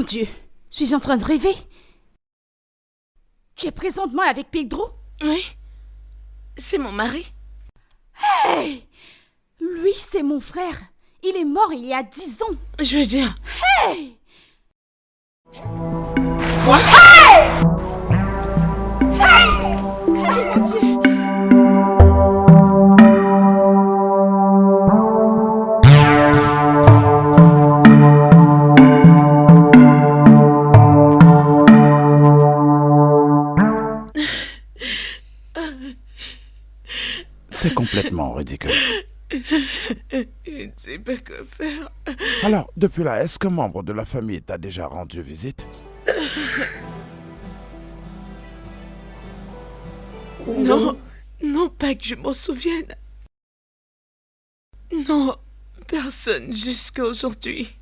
Dieu, suis-je en train de rêver? Tu es présentement avec Pedro? Oui, c'est mon mari. Hey! Lui, c'est mon frère. Il est mort il y a 10 ans. Je veux dire... Hey! Quoi? Hey! Hey! Hey, mon Dieu! C'est complètement ridicule. Je ne sais pas quoi faire. Alors, depuis là, est-ce qu'un membre de la famille t'a déjà rendu visite? Non, non, pas que je m'en souvienne. Non, personne jusqu'à aujourd'hui.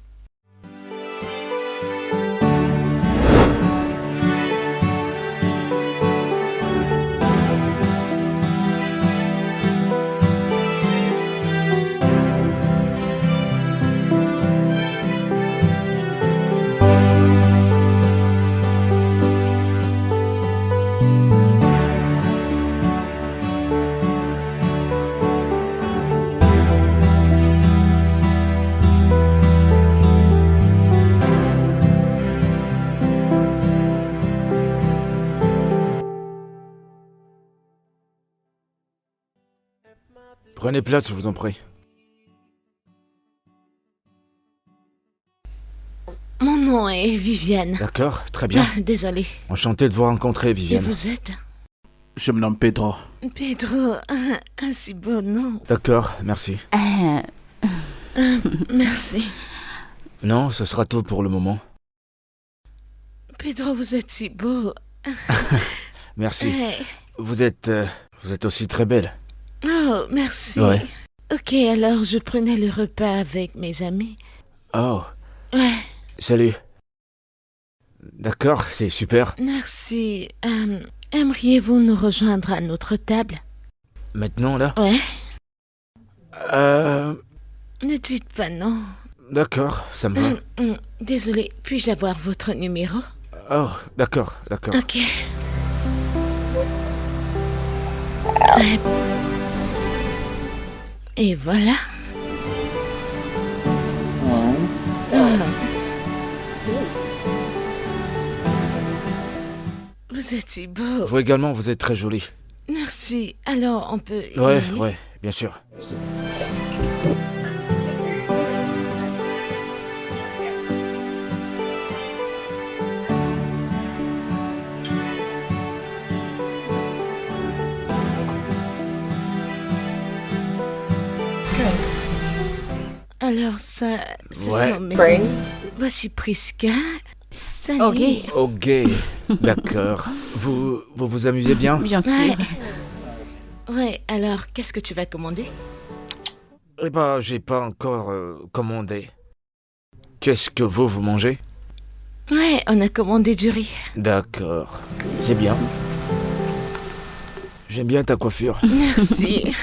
Prenez place, je vous en prie. Mon nom est Viviane. D'accord, très bien. Ah, désolée. Enchanté de vous rencontrer, Et Viviane. vous êtes? Je me nomme Pedro. Pedro, un si beau nom. D'accord, merci. Merci. Non, ce sera tout pour le moment. Pedro, vous êtes si beau. Merci. Hey. Vous êtes aussi très belle. Oh, merci. Ouais. Ok, alors je prenais le repas avec mes amis. Oh, Ouais, salut. D'accord, c'est super. merci. Aimeriez-vous nous rejoindre à notre table? Maintenant, là Ouais. Euh... Ne dites pas non. D'accord, ça me va. Désolée, puis-je avoir votre numéro? Oh, d'accord. Ok. Ouais. Et voilà. Vous êtes si beau. Vous également, vous êtes très jolie. Merci. Alors, on peut... y Ouais, aller? ouais, bien sûr. Alors, ça... Ce Ouais. sont mes amis. Voici Priska. Salut. Ok. Ok, d'accord. Vous amusez bien? Bien sûr. Ouais, alors, qu'est-ce que tu vas commander? Eh ben, j'ai pas encore commandé. Qu'est-ce que vous mangez? Ouais, on a commandé du riz. D'accord, c'est bien. J'aime bien ta coiffure. Merci.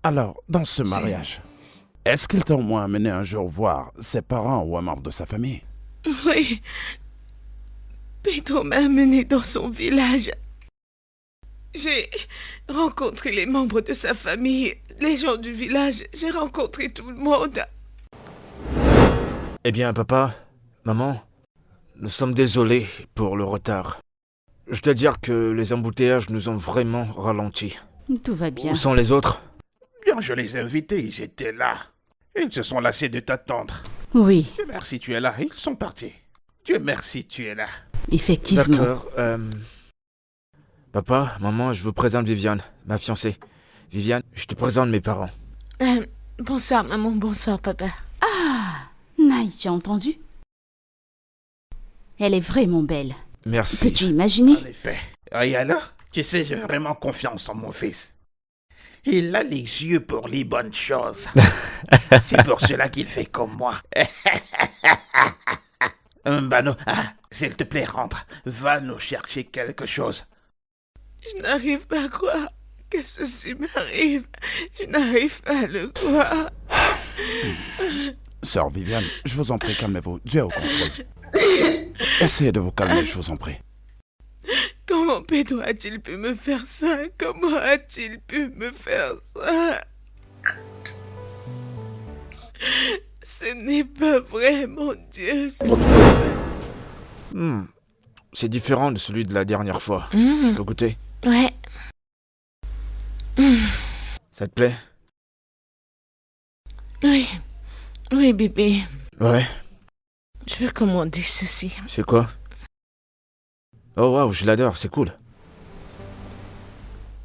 Alors, dans ce mariage, est-ce qu'il t'a au moins amené un jour voir ses parents ou un membre de sa famille? Oui. Pedro m'a amené dans son village. J'ai rencontré les membres de sa famille, les gens du village. J'ai rencontré tout le monde. Eh bien, papa, maman, nous sommes désolés pour le retard. Je dois dire que les embouteillages nous ont vraiment ralenti. Tout va bien. Où sont les autres? Bien, je les ai invités, ils étaient là. Ils se sont lassés de t'attendre. Oui, Dieu merci, tu es là. Ils sont partis. Dieu merci, tu es là. effectivement. D'accord, papa, maman, je vous présente Viviane, ma fiancée. Viviane, je te présente mes parents. Bonsoir maman, bonsoir papa. Naï, tu as entendu? Elle est vraiment belle. Merci. Peux-tu imaginer? En effet. Et alors, tu sais, j'ai vraiment confiance en mon fils. Il a les yeux pour les bonnes choses. C'est pour cela qu'il fait comme moi. Bano, s'il te plaît, rentre. Va nous chercher quelque chose. Je n'arrive pas à croire que ceci m'arrive. Je n'arrive pas à le croire. Sœur Viviane, je vous en prie, calmez-vous. Dieu est au contrôle. Essayez de vous calmer, je vous en prie. Comment Pedro a-t-il pu me faire ça? Comment a-t-il pu me faire ça? Ce n'est pas vrai, mon Dieu. C'est différent de celui de la dernière fois. Je peux goûter? Ouais. Ça te plaît? Oui. Oui, bébé. Ouais. Je veux commander ceci. C'est quoi? Oh waouh, je l'adore, c'est cool.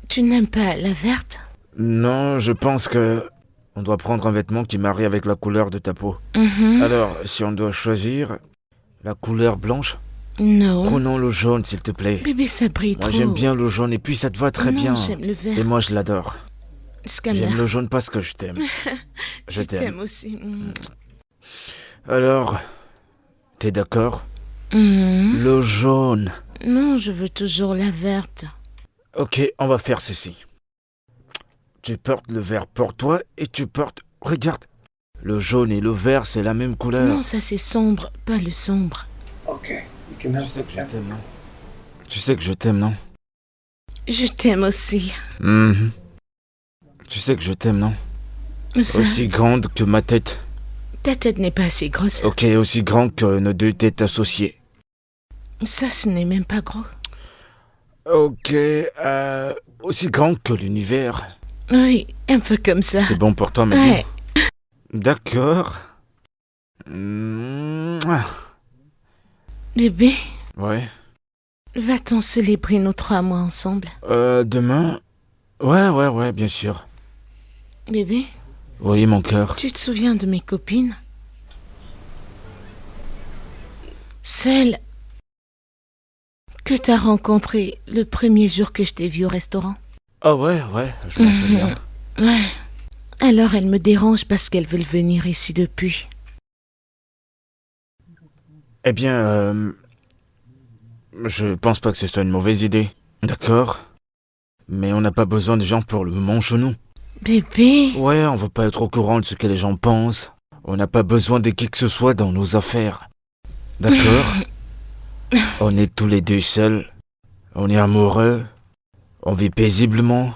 Tu n'aimes pas la verte? Non, je pense que on doit prendre un vêtement qui marie avec la couleur de ta peau. Alors, si on doit choisir la couleur blanche, Non. prenons le jaune, s'il te plaît. Bébé, ça brille Moi, trop. j'aime bien le jaune et puis ça te va très Non, bien. j'aime le vert. Et moi, je l'adore. Scammer. J'aime le jaune parce que je t'aime. Je Je t'aime t'aime. aussi. Alors, t'es d'accord? Le jaune. Non, je veux toujours la verte. Ok, on va faire ceci. Tu portes le vert pour toi et tu portes... Regarde, le jaune et le vert, c'est la même couleur. Non, ça c'est sombre, pas le sombre. Tu sais que je t'aime, non? Tu sais que je t'aime, non? Je t'aime aussi. Mhm. Tu sais que je t'aime, non? Ça, Aussi grande que ma tête. ta tête n'est pas assez grosse. Ok, aussi grande que nos deux têtes associées. Ça, ce n'est même pas gros. Ok, aussi grande que l'univers. Oui, un peu comme ça. C'est bon pour toi maintenant? Ouais. D'accord. Bébé, Ouais. va-t-on célébrer nos 3 mois ensemble? Demain? Ouais, bien sûr. Bébé, Oui, mon cœur. tu te souviens de mes copines? Celles que t'as rencontrées le premier jour que je t'ai vu au restaurant? Ah ouais, je m'en souviens. Ouais. Alors elles me dérangent parce qu'elles veulent venir ici depuis. Eh bien, je pense pas que ce soit une mauvaise idée. D'accord? Mais on n'a pas besoin de gens pour le moment chez nous. Bébé, Ouais, on veut pas être au courant de ce que les gens pensent. On n'a pas besoin de qui que ce soit dans nos affaires. D'accord? On est tous les deux seuls. On est amoureux. On vit paisiblement.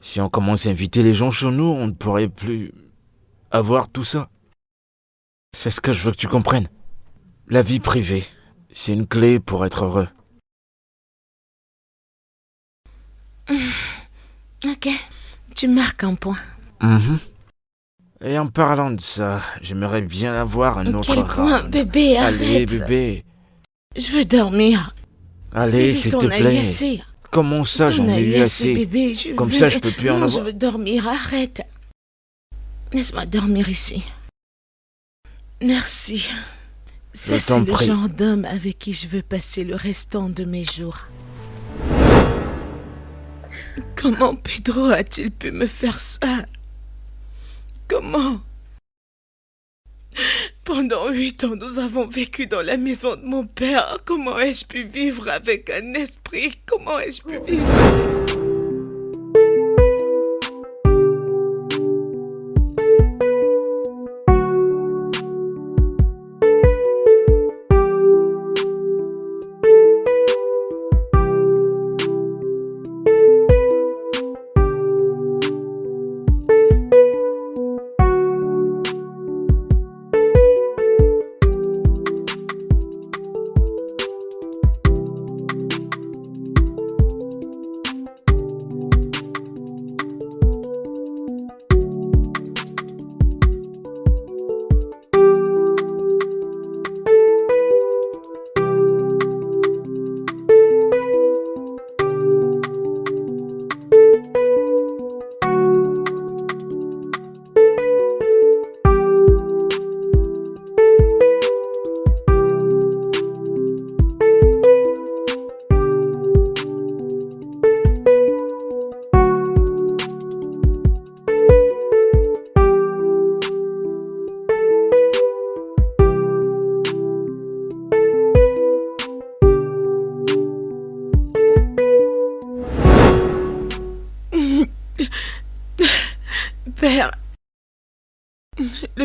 Si on commence à inviter les gens chez nous, on ne pourrait plus avoir tout ça. C'est ce que je veux que tu comprennes. La vie privée, c'est une clé pour être heureux. ok, tu marques un point. Mhm. Et en parlant de ça, j'aimerais bien avoir un autre Quel point, round. bébé, Allez, arrête. bébé. Je veux dormir. Allez, Bébé, s'il t'en te as eu plaît. assez. Comment ça, T'en j'en as ai eu assez? bébé. Comme ça, je peux plus en Non, avoir. je veux dormir, arrête. Laisse-moi dormir ici. Merci. Ça, Je c'est t'en le prie. genre d'homme avec qui je veux passer le restant de mes jours. Comment Pedro a-t-il pu me faire ça? Comment? Pendant 8 ans, nous avons vécu dans la maison de mon père. Comment ai-je pu vivre avec un esprit? Comment ai-je pu vivre?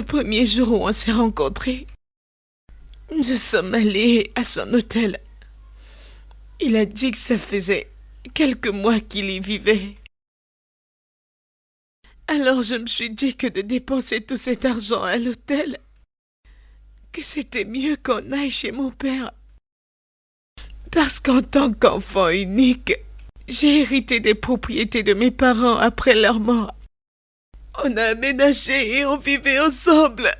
Le premier jour où on s'est rencontrés, nous sommes allés à son hôtel. Il a dit que ça faisait quelques mois qu'il y vivait. Alors je me suis dit que de dépenser tout cet argent à l'hôtel, que c'était mieux qu'on aille chez mon père. Parce qu'en tant qu'enfant unique, j'ai hérité des propriétés de mes parents après leur mort. On a aménagé et on vivait ensemble.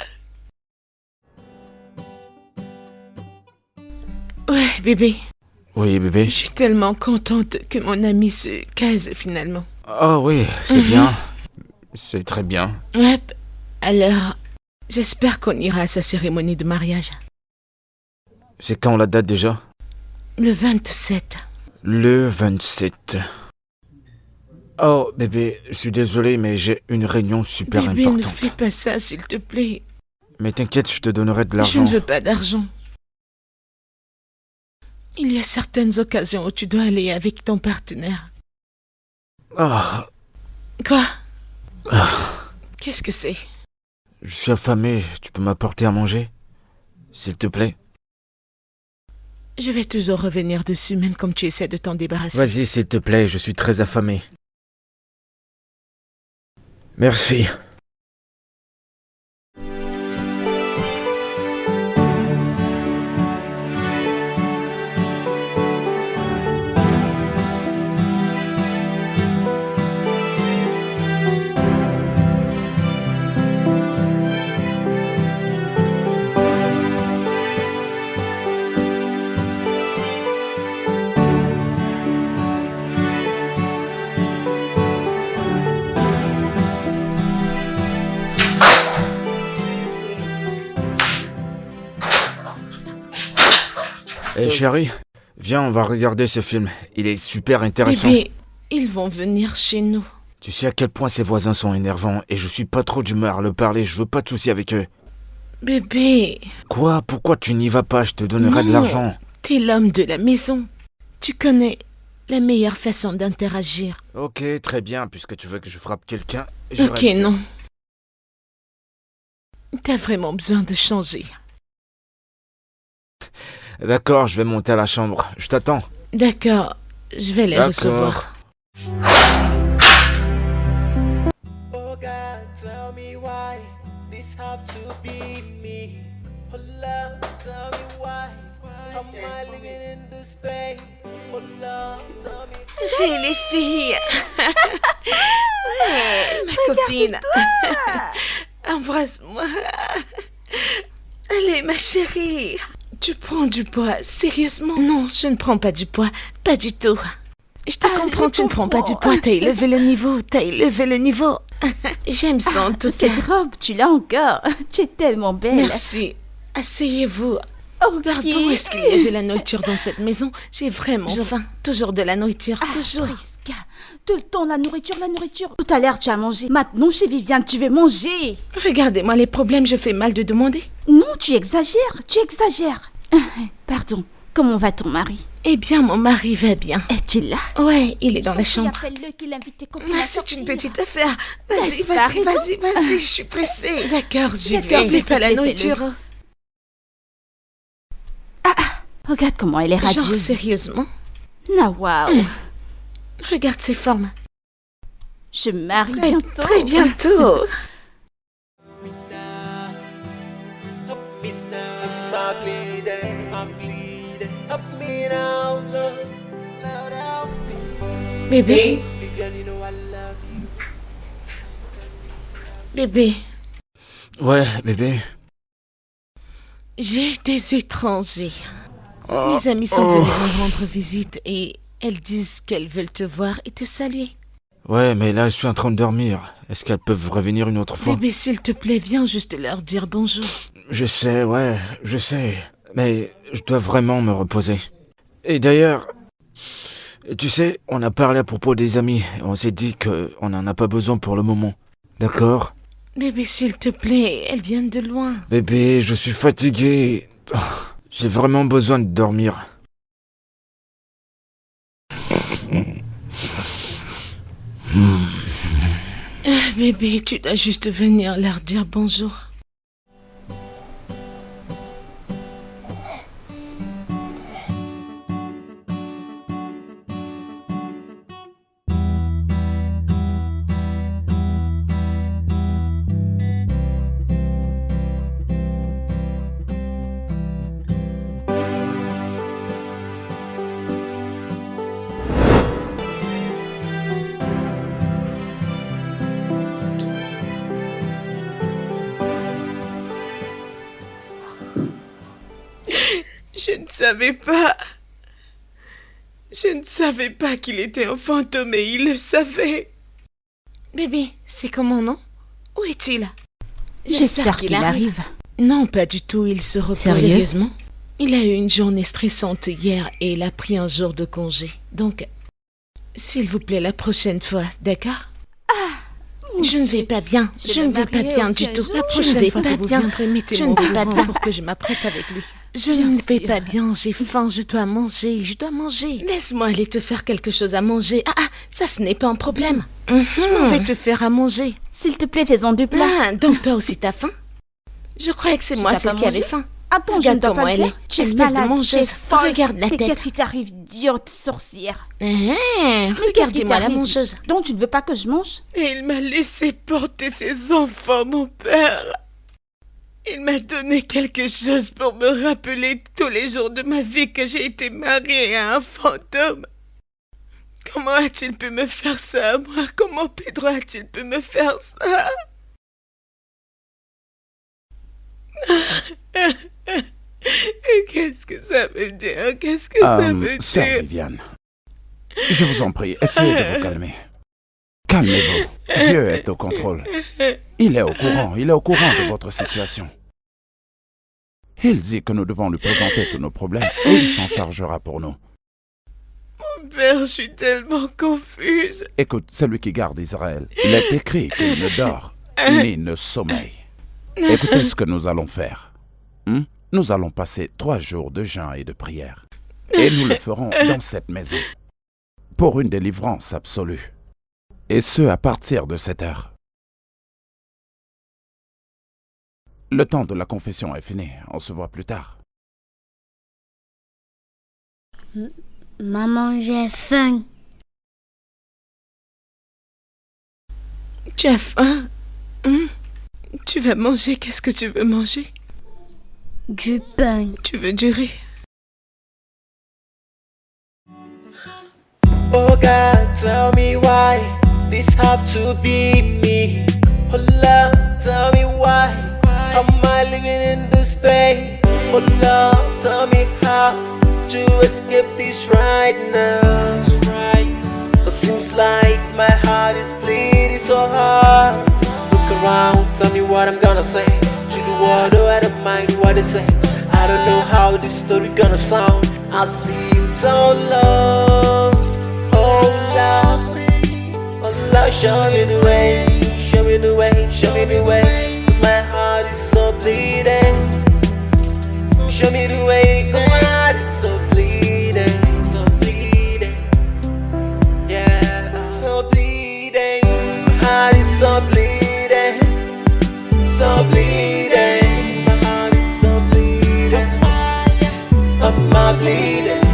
Ouais, bébé. Oui, bébé. Je suis tellement contente que mon ami se case finalement. Ah oui, c'est bien. C'est très bien. Ouais, alors, j'espère qu'on ira à sa cérémonie de mariage. C'est quand la date déjà? Le 27. Le 27. Oh, bébé, je suis désolé, mais j'ai une réunion super Bébé, importante. ne fais pas ça, s'il te plaît. Mais t'inquiète, je te donnerai de Je l'argent. ne veux pas d'argent. Il y a certaines occasions où tu dois aller avec ton partenaire. Ah, Quoi? Qu'est-ce que c'est? je suis affamé. Tu peux m'apporter à manger? S'il te plaît. Je vais toujours revenir dessus, même comme tu essaies de t'en débarrasser. Vas-y, s'il te plaît, je suis très affamé. Merci. Hé chérie, viens, on va regarder ce film. Il est super intéressant. Bébé, ils vont venir chez nous. Tu sais à quel point ces voisins sont énervants et je suis pas trop d'humeur à leur parler, je veux pas de soucis avec eux. Bébé, Quoi? Pourquoi tu n'y vas pas? Je te donnerai de Non. l'argent. t'es l'homme de la maison. Tu connais la meilleure façon d'interagir. Ok, très bien, puisque tu veux que je frappe quelqu'un. j'irai Ok, le faire. non. T'as vraiment besoin de changer. D'accord, je vais monter à la chambre. Je t'attends. D'accord, je vais les D'accord. recevoir. Oh God, tell me why this have to be me. Oh Lord, tell me why am I living in this pain? Oh Lord, tell me. Hé les filles. Ouais, ma copine. Embrasse-moi. Allez, ma chérie. Tu prends du poids, sérieusement? Non, je ne prends pas du poids, pas du tout. Je te comprends, tu ne prends pas du poids, t'as élevé le niveau, J'aime ça en tout cas. Cette robe, tu l'as encore. Tu es tellement belle. Merci. Asseyez-vous. Ok. Pardon, est-ce qu'il y a de la nourriture dans cette maison? J'ai vraiment faim. Toujours de la nourriture, toujours. Prisca, tout le temps la nourriture. Tout à l'heure, tu as mangé. Maintenant, chez Viviane, tu veux manger. Regardez-moi les problèmes, je fais mal de demander. Non, tu exagères. Pardon, comment va ton mari? Eh bien, mon mari va bien. Es-tu là? Ouais, il est dans la chambre. Appelle-le qu'il invite tes copines Ah, à c'est sortir. une petite affaire. Vas-y, N'est-ce pas, vas-y, je suis pressée. D'accord, j'y D'accord, vais. s'il C'est te pas la plaît, nourriture. Regarde comment elle est Genre, radieuse. sérieusement? Ah, waouh. Regarde ses formes. Je me marie Très, bientôt. très bientôt. Help me now. I'm bleeding. Help me now, Lord. Lord, help me. Bébé, Viviane, you know I love you. bébé, Ouais, bébé. j'ai des étrangers. Mes amis sont venus me rendre visite et elles disent qu'elles veulent te voir et te saluer. Ouais, mais là, je suis en train de dormir. Est-ce qu'elles peuvent revenir une autre fois? Bébé, s'il te plaît, viens juste leur dire bonjour. Je sais, ouais, je sais. Mais je dois vraiment me reposer. Et d'ailleurs, tu sais, on a parlé à propos des amis. On s'est dit qu'on n'en a pas besoin pour le moment. D'accord? Bébé, s'il te plaît, elles viennent de loin. Bébé, je suis fatigué. Oh, j'ai vraiment besoin de dormir. Bébé, tu dois juste venir leur dire bonjour. savais pas. Je ne savais pas qu'il était un fantôme et il le savait. Bébé, c'est comment, non? Où est-il? J'espère qu'il arrive. Non, pas du tout, il se repose. Sérieux? Sérieusement? Il a eu une journée stressante hier et il a pris un jour de congé. Donc, s'il vous plaît, la prochaine fois, d'accord? Je ne vais pas bien. Je ne vais pas bien du tout. La Je prochaine ne vais fois pas que vous bien. viendrez, Je mettez-moi ne au vais pas courant bien. pour que je m'apprête avec lui. Je Bien ne vais sûr. pas bien, j'ai faim, je dois manger, je dois manger. Laisse-moi aller te faire quelque chose à manger. Ça ce n'est pas un problème. Je m'en vais te faire à manger. S'il te plaît, fais-en deux plats. Donc toi aussi t'as faim? Je croyais que c'est Tu moi n'as celle pas qui avait mangé? faim. Attends, je ne Regarde dois comment pas le elle faire. est. Tu es Espèce de malade, mangeuse. tu es folle. Regarde la Mais tête. qu'est-ce qui t'arrive, idiote sorcière? Regardez-moi la t'arrive? mangeuse. Donc tu ne veux pas que je mange? Et il m'a laissé porter ses enfants, mon père. Il m'a donné quelque chose pour me rappeler tous les jours de ma vie que j'ai été mariée à un fantôme. Comment a-t-il pu me faire ça à moi? Comment Pedro a-t-il pu me faire ça? Qu'est-ce que ça veut dire? Qu'est-ce que ça veut Sœur dire? Viviane, je vous en prie, essayez de vous calmer. Calmez-vous. Dieu est au contrôle. Il est au courant de votre situation. Il dit que nous devons lui présenter tous nos problèmes et il s'en chargera pour nous. Père, je suis tellement confuse. Écoute, c'est lui qui garde Israël. Il est écrit qu'il ne dort ni ne sommeille. Écoutez ce que nous allons faire. Nous allons passer 3 jours de jeûne et de prière. Et nous le ferons dans cette maison. Pour une délivrance absolue. Et ce, à partir de 7 heures. Le temps de la confession est fini. On se voit plus tard. Maman, j'ai faim. Tu as faim? Tu vas manger? Qu'est-ce que tu veux manger? Du pain. Tu veux du riz? Oh God, tell me why this have to be me. Oh Lord, tell me why am I living in this pain? Oh Lord, tell me how to escape this right now. Cause seems like my heart is bleeding so hard. Look around, tell me what I'm gonna say to the world. Oh, I don't mind what they say. I don't know how this story gonna sound. I've seen so long. Oh Lord, show me the way, show me the way, show me the way. Cause my heart is so bleeding. Show me the way, cause my heart is so bleeding, so bleeding. Yeah, so bleeding. My heart is so bleeding, so bleeding. My heart is so bleeding. Up my bleeding,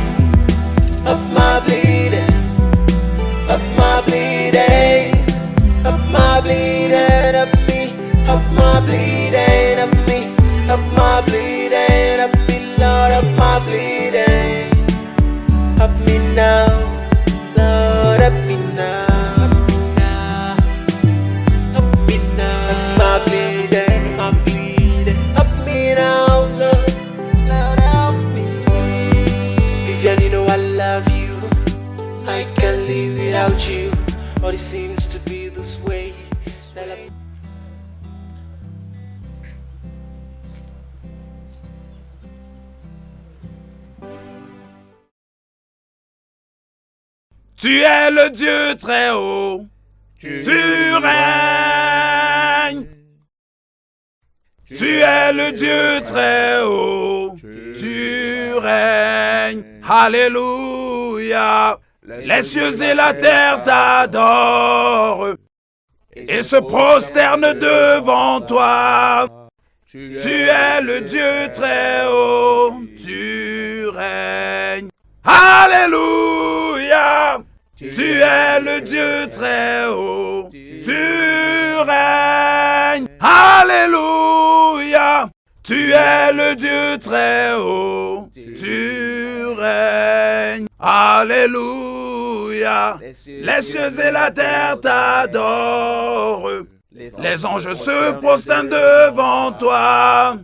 up my bleeding. Up my bleeding, up my bleeding, up me, up my bleeding, up me, up my bleeding, up me, Lord, up my bleeding, up me now, Lord, up me now, up me now, up my bleeding, I'm bleeding, up me now, Lord, help me. Vivian, you know I love you. I can't live without you, but it seems to be this way. Tu es le Dieu très haut. Tu règnes. Tu es le Dieu très haut. Tu règnes. Alléluia. Les cieux et la terre t'adorent et se prosternent devant toi. Tu es le Dieu très haut, tu règnes. Alléluia! Tu es le Dieu très haut, tu règnes. Alléluia! Tu es le Dieu très haut, tu règnes. Alléluia! Les cieux et la terre t'adorent. Les anges se prosternent devant toi.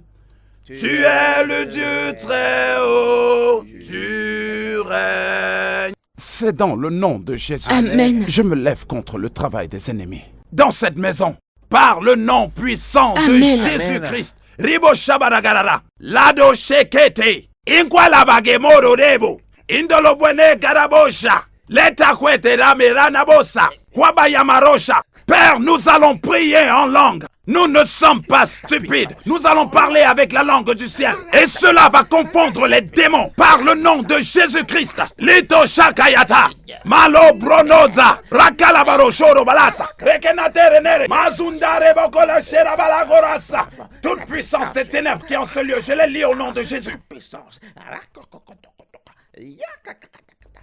Tu es le Dieu très haut, tu règnes. C'est dans le nom de Jésus. Amen. Je me lève contre le travail des ennemis. Dans cette maison, par le nom puissant Amen. de Jésus-Christ. Ribo Shabaragarara, Lado Shekete, Inkwalabagemo Rebo, Indolobwene Garabosha, Leta Kwete Ramerana Bosa, Kwabayamarosha. Père, nous allons prier en langue. Nous ne sommes pas stupides. Nous allons parler avec la langue du ciel. Et cela va confondre les démons par le nom de Jésus-Christ. Lito Shakayata, Malo Bronoza, Rakalabaro Shoro Balasa, Rekenatere Mazundare Bokola Sherabalagorasa. Toute puissance des ténèbres qui est en ce lieu, je les lis au nom de Jésus.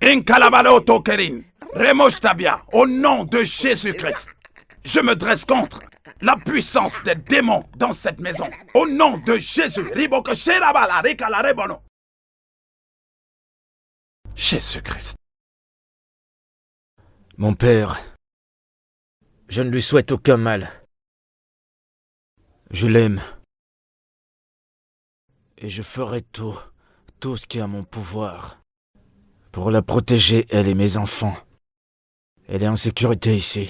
Inkalabalo Tokerin, Remoshtabia, au nom de Jésus-Christ. Je me dresse contre la puissance des démons dans cette maison. Au nom de Jésus. Jésus-Christ. Mon père, je ne lui souhaite aucun mal. Je l'aime. Et je ferai tout ce qui est à mon pouvoir pour la protéger, elle et mes enfants. Elle est en sécurité ici.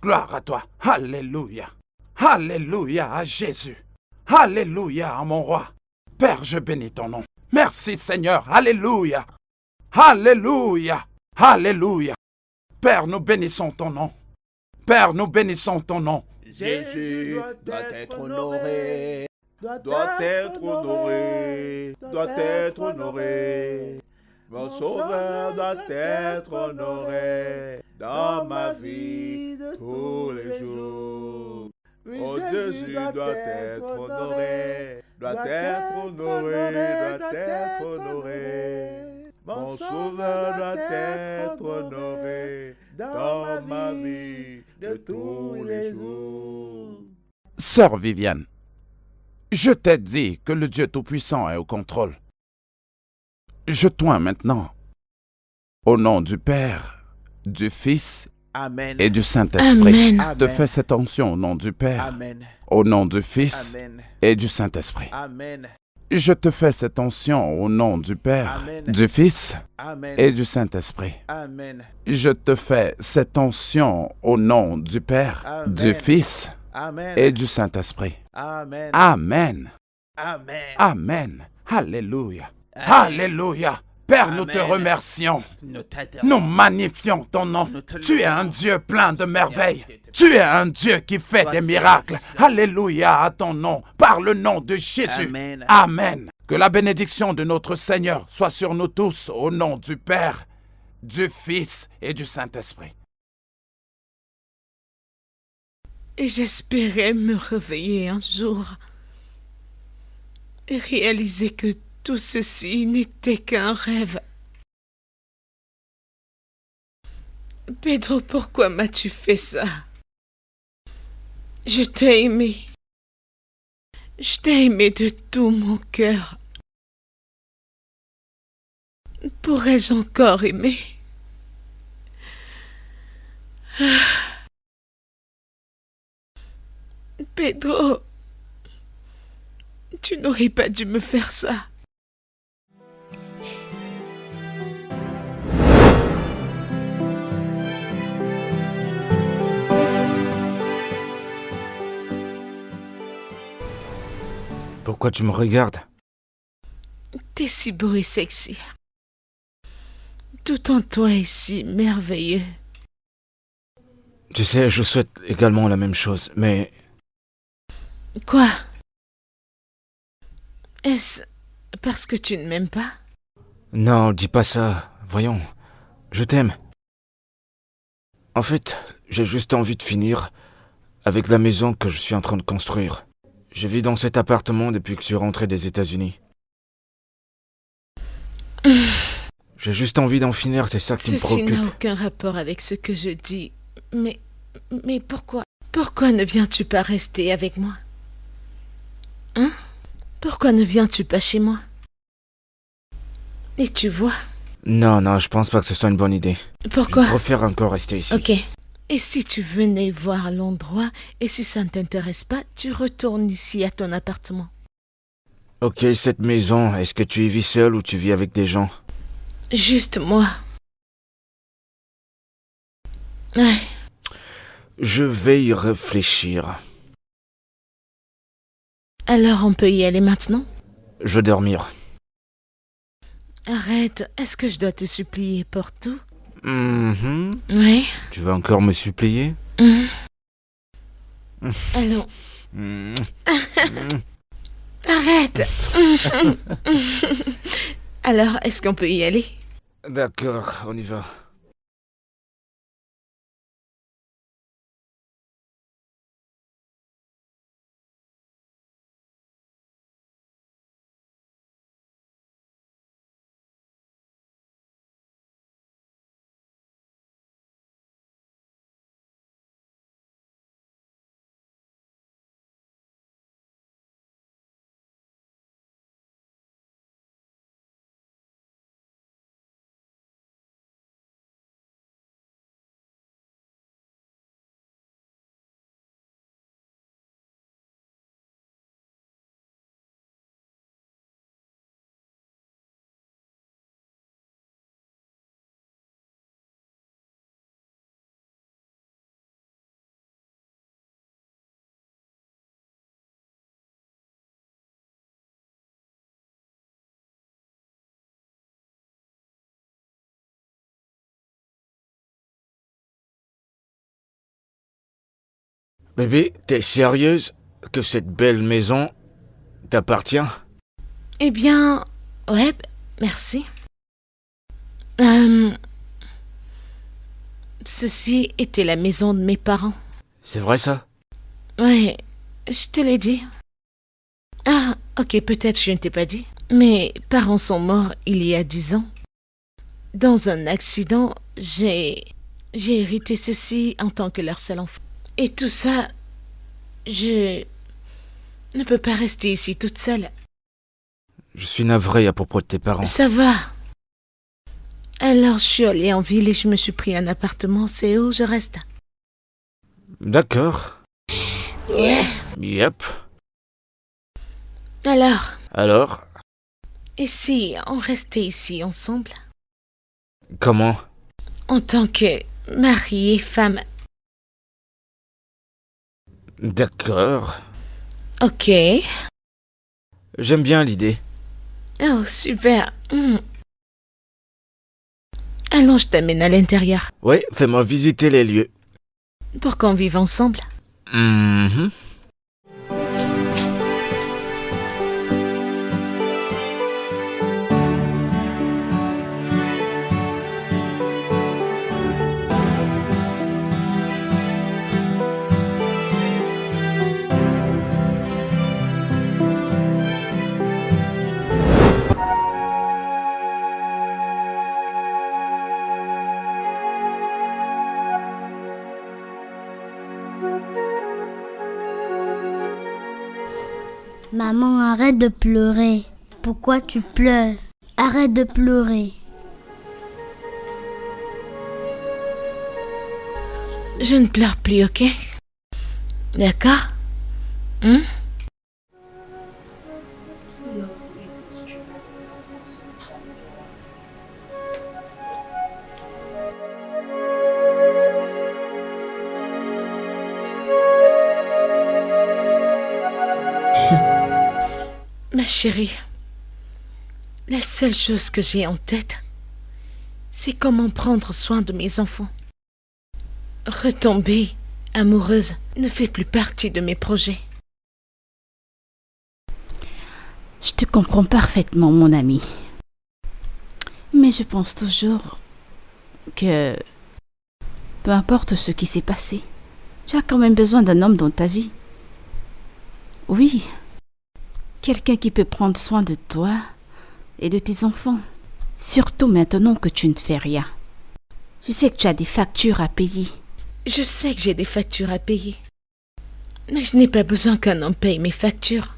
Gloire à toi. Alléluia. Alléluia à Jésus. Alléluia à mon roi. Père, je bénis ton nom. Merci Seigneur. Alléluia. Alléluia. Alléluia. Père, nous bénissons ton nom. Père, nous bénissons ton nom. Jésus doit être honoré, doit être honoré, doit être honoré. Mon sauveur doit être honoré dans ma vie de tous les jours. Oh, Jésus doit être honoré, doit être honoré, doit être honoré. Mon sauveur doit être honoré dans ma vie de tous les jours. Sœur Viviane, je t'ai dit que le Dieu Tout-Puissant est au contrôle. Je t'oins maintenant, au nom du Père, du Fils Amen. et du Saint-Esprit. Amen. Je te fais cette onction au nom du Père, Amen. au nom du Fils Amen. et du Saint-Esprit. Amen. Je te fais cette onction au nom du Père, Amen. du Fils Amen. et du Saint-Esprit. Amen. Je te fais cette onction au nom du Père, Amen. du Fils Amen. et du Saint-Esprit. Amen. Amen. Amen. Amen. Alléluia. Alléluia. Père, nous te Amen. remercions. Nous t'adorons. Nous magnifions ton nom. Nous te Tu es louons. un Dieu plein de merveilles. Seigneur, Tu es un Dieu qui fait Voici des miracles. le Seigneur. Alléluia à ton nom, par le nom de Jésus. Amen. Amen. Que la bénédiction de notre Seigneur soit sur nous tous au nom du Père, du Fils et du Saint-Esprit. Et j'espérais me réveiller un jour et réaliser que tout ceci n'était qu'un rêve. Pedro, pourquoi m'as-tu fait ça? Je t'ai aimé. Je t'ai aimé de tout mon cœur. Pourrais-je encore aimer? Pedro, tu n'aurais pas dû me faire ça. Pourquoi tu me regardes? T'es si beau et sexy. Tout en toi est si merveilleux. Tu sais, je souhaite également la même chose, mais Quoi? Est-ce parce que tu ne m'aimes pas? non, dis pas ça. Voyons, je t'aime. En fait, j'ai juste envie de finir avec la maison que je suis en train de construire. Je vis dans cet appartement depuis que je suis rentré des États-Unis. J'ai juste envie d'en finir, c'est ça qui me Ceci préoccupe. n'a aucun rapport avec ce que je dis. Mais pourquoi? Pourquoi ne viens-tu pas rester avec moi? Hein? Pourquoi ne viens-tu pas chez moi? Et tu vois? Non, je pense pas que ce soit une bonne idée. Pourquoi? Je préfère encore rester ici. Ok. Et si tu venais voir l'endroit, et si ça ne t'intéresse pas, tu retournes ici à ton appartement. Ok, cette maison, est-ce que tu y vis seul ou tu vis avec des gens? Juste moi. Ouais. Je vais y réfléchir. Alors on peut y aller maintenant? Je vais dormir. Arrête, est-ce que je dois te supplier pour tout? Mhm. Oui. Tu vas encore me supplier? Allons. Mhm. Arrête. Alors, est-ce qu'on peut y aller? D'accord, on y va. Bébé, t'es sérieuse que cette belle maison t'appartient? Eh bien, ouais, merci. Ceci était la maison de mes parents. C'est vrai ça? Ouais, je te l'ai dit. Ah, ok, peut-être je ne t'ai pas dit. Mes parents sont morts il y a 10 ans. Dans un accident, j'ai hérité ceci en tant que leur seul enfant. Et tout ça, je ne peux pas rester ici toute seule. Je suis navré à propos de tes parents. Ça va. Alors je suis allée en ville et je me suis pris un appartement. C'est où je reste. D'accord. Ouais. Yep. Alors, Alors, et si on restait ici ensemble? comment? En tant que mari et femme. D'accord. Ok. J'aime bien l'idée. Oh, super. Allons, je t'amène à l'intérieur. Oui, fais-moi visiter les lieux. Pour qu'on vive ensemble. Mhm. Maman, arrête de pleurer. Pourquoi tu pleures? Arrête de pleurer. Je ne pleure plus, ok? D'accord? Ma chérie, la seule chose que j'ai en tête, c'est comment prendre soin de mes enfants. Retomber amoureuse ne fait plus partie de mes projets. Je te comprends parfaitement, mon ami. Mais je pense toujours que peu importe ce qui s'est passé, tu as quand même besoin d'un homme dans ta vie. Oui, quelqu'un qui peut prendre soin de toi et de tes enfants. Surtout maintenant que tu ne fais rien. Je sais que tu as des factures à payer. Je sais que j'ai des factures à payer. Mais je n'ai pas besoin qu'un homme paye mes factures.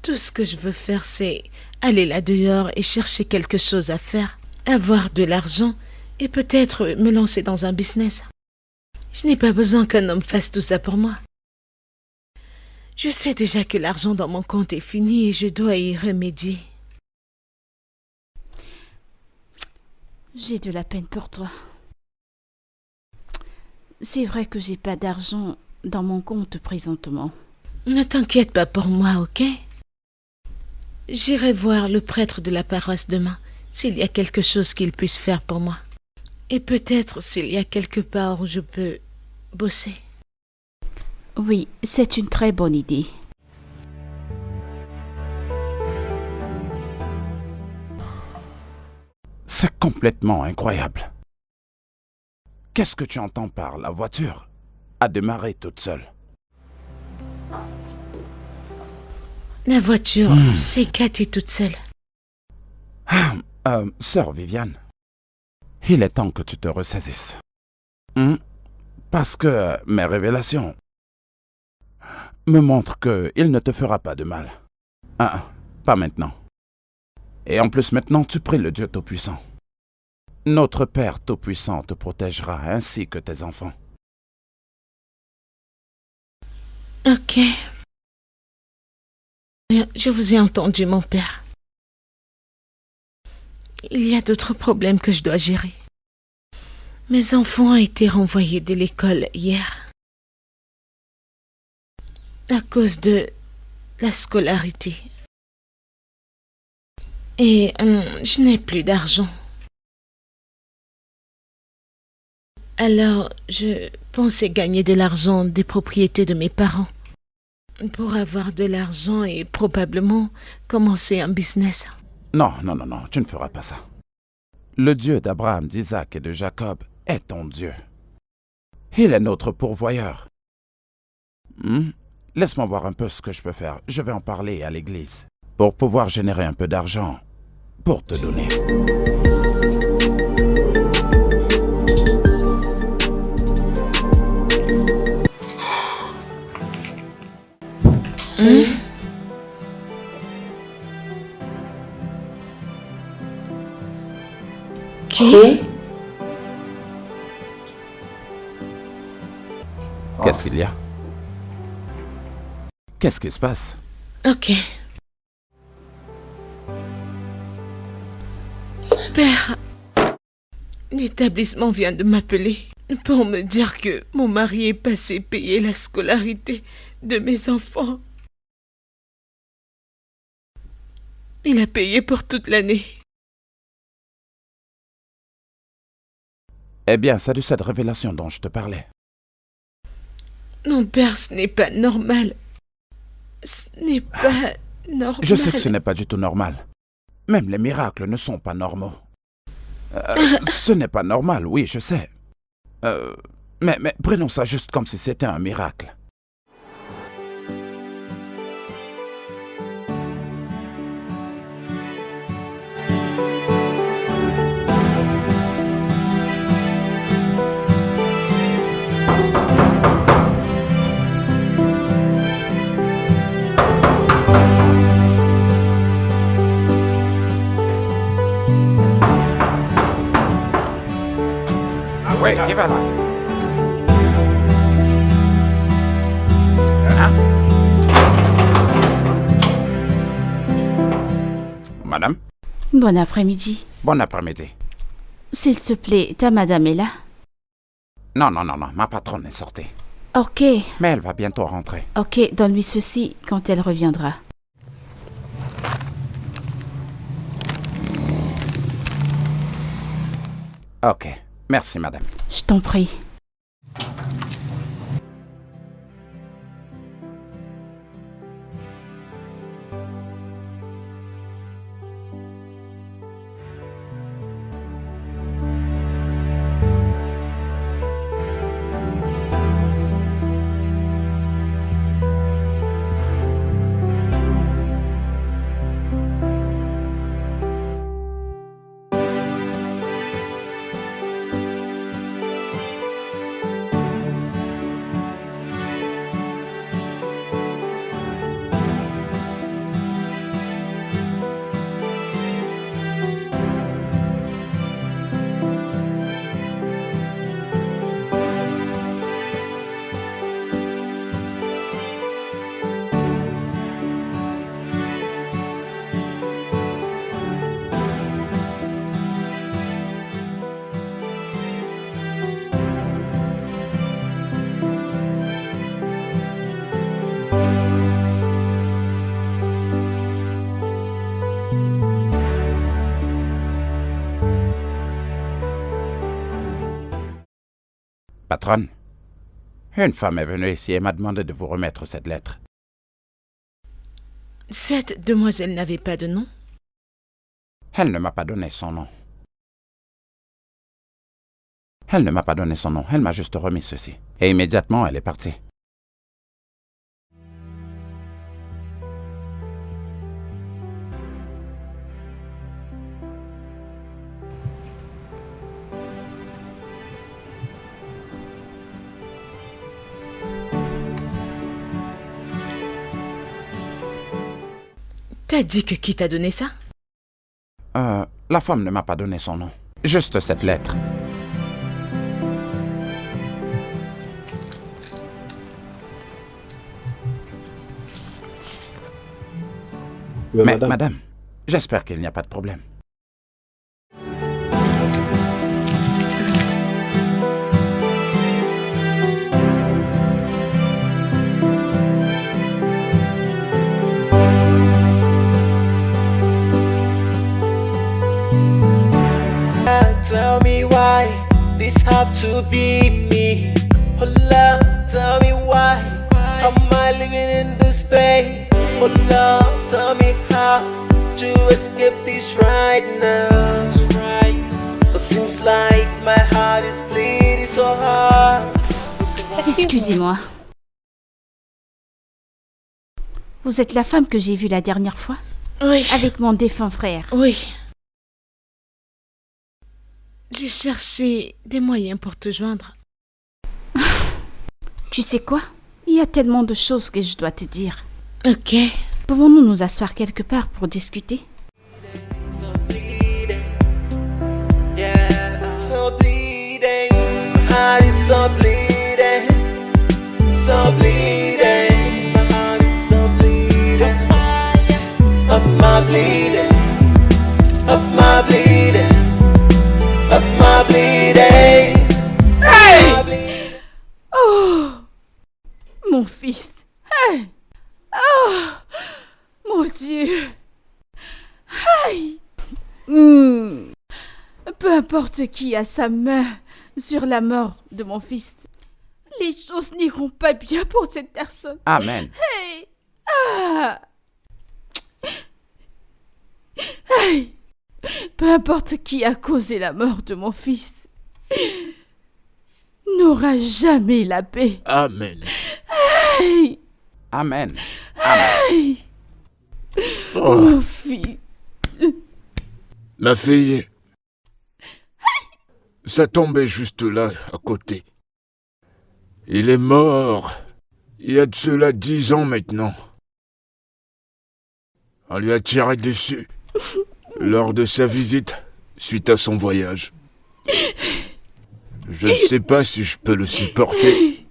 Tout ce que je veux faire, c'est aller là dehors et chercher quelque chose à faire, avoir de l'argent et peut-être me lancer dans un business. Je n'ai pas besoin qu'un homme fasse tout ça pour moi. Je sais déjà que l'argent dans mon compte est fini et je dois y remédier. J'ai de la peine pour toi. C'est vrai que j'ai pas d'argent dans mon compte présentement. Ne t'inquiète pas pour moi, ok? J'irai voir le prêtre de la paroisse demain, s'il y a quelque chose qu'il puisse faire pour moi. Et peut-être s'il y a quelque part où je peux bosser. Oui, c'est une très bonne idée. C'est complètement incroyable. Qu'est-ce que tu entends par la voiture a démarré toute seule? La voiture s'est gâtée toute seule. Sœur Viviane, il est temps que tu te ressaisisses. Parce que mes révélations me montrent qu'il ne te fera pas de mal. Pas maintenant. Et en plus maintenant, tu pries le Dieu Tout-Puissant. Notre Père Tout-Puissant te protégera ainsi que tes enfants. Ok. Je vous ai entendu, mon père. Il y a d'autres problèmes que je dois gérer. Mes enfants ont été renvoyés de l'école hier. À cause de la scolarité. Et je n'ai plus d'argent. Alors, je pensais gagner de l'argent des propriétés de mes parents. Pour avoir de l'argent et probablement commencer un business. Non, tu ne feras pas ça. Le Dieu d'Abraham, d'Isaac et de Jacob est ton Dieu. Il est notre pourvoyeur. Laisse-moi voir un peu ce que je peux faire. Je vais en parler à l'église pour pouvoir générer un peu d'argent pour te donner. Qui? Qu'est-ce qu'il y a? Qu'est-ce qui se passe? Ok. Père, l'établissement vient de m'appeler pour me dire que mon mari est passé payer la scolarité de mes enfants. Il a payé pour toute l'année. Eh bien, c'est de cette révélation dont je te parlais. Mon père, ce n'est pas normal. Ce n'est pas normal. Je sais que ce n'est pas du tout normal. Même les miracles ne sont pas normaux. Ce n'est pas normal, oui, je sais. Mais prenons ça juste comme si c'était un miracle. Oui, qui va là? Madame? Bon après-midi. Bon après-midi. S'il te plaît, ta madame est là? Non, ma patronne est sortie. Ok. Mais elle va bientôt rentrer. Ok, donne-lui ceci quand elle reviendra. Ok, merci madame. Je t'en prie. Patronne, une femme est venue ici et m'a demandé de vous remettre cette lettre. Cette demoiselle n'avait pas de nom? Elle ne m'a pas donné son nom. Elle ne m'a pas donné son nom, elle m'a juste remis ceci. Et immédiatement, elle est partie. T'as dit que qui t'a donné ça? La femme ne m'a pas donné son nom. Juste cette lettre. Mais madame, j'espère qu'il n'y a pas de problème. Tell me why this have to be me. Oh love, tell me why am I living in this pain? Oh love, tell me how to escape this right now. Cause seems like my heart is bleeding so hard. Excusez-moi. Vous êtes la femme que j'ai vue la dernière fois? Oui. Avec mon défunt frère. Oui. J'ai cherché des moyens pour te joindre. Tu sais quoi? Il y a tellement de choses que je dois te dire. Ok. Pouvons-nous nous asseoir quelque part pour discuter? So bleeding, yeah, so bleeding. My heart is so bleeding, so bleeding. My heart is so bleeding. Up my bleeding, up my bleeding, up my bleeding. Hey! Oh! Mon fils! Hey! Oh! Mon Dieu! Hey! Peu importe qui a sa main sur la mort de mon fils, les choses n'iront pas bien pour cette personne. Amen. Hey! Ah! Hey! Peu importe qui a causé la mort de mon fils, n'aura jamais la paix. Amen. Hey! Amen. Hey! Oh, Mon fils. ma fille. Ça tombait juste là, à côté. Il est mort. Il y a de cela 10 ans maintenant. On lui a tiré dessus lors de sa visite suite à son voyage. Je ne sais pas si je peux le supporter.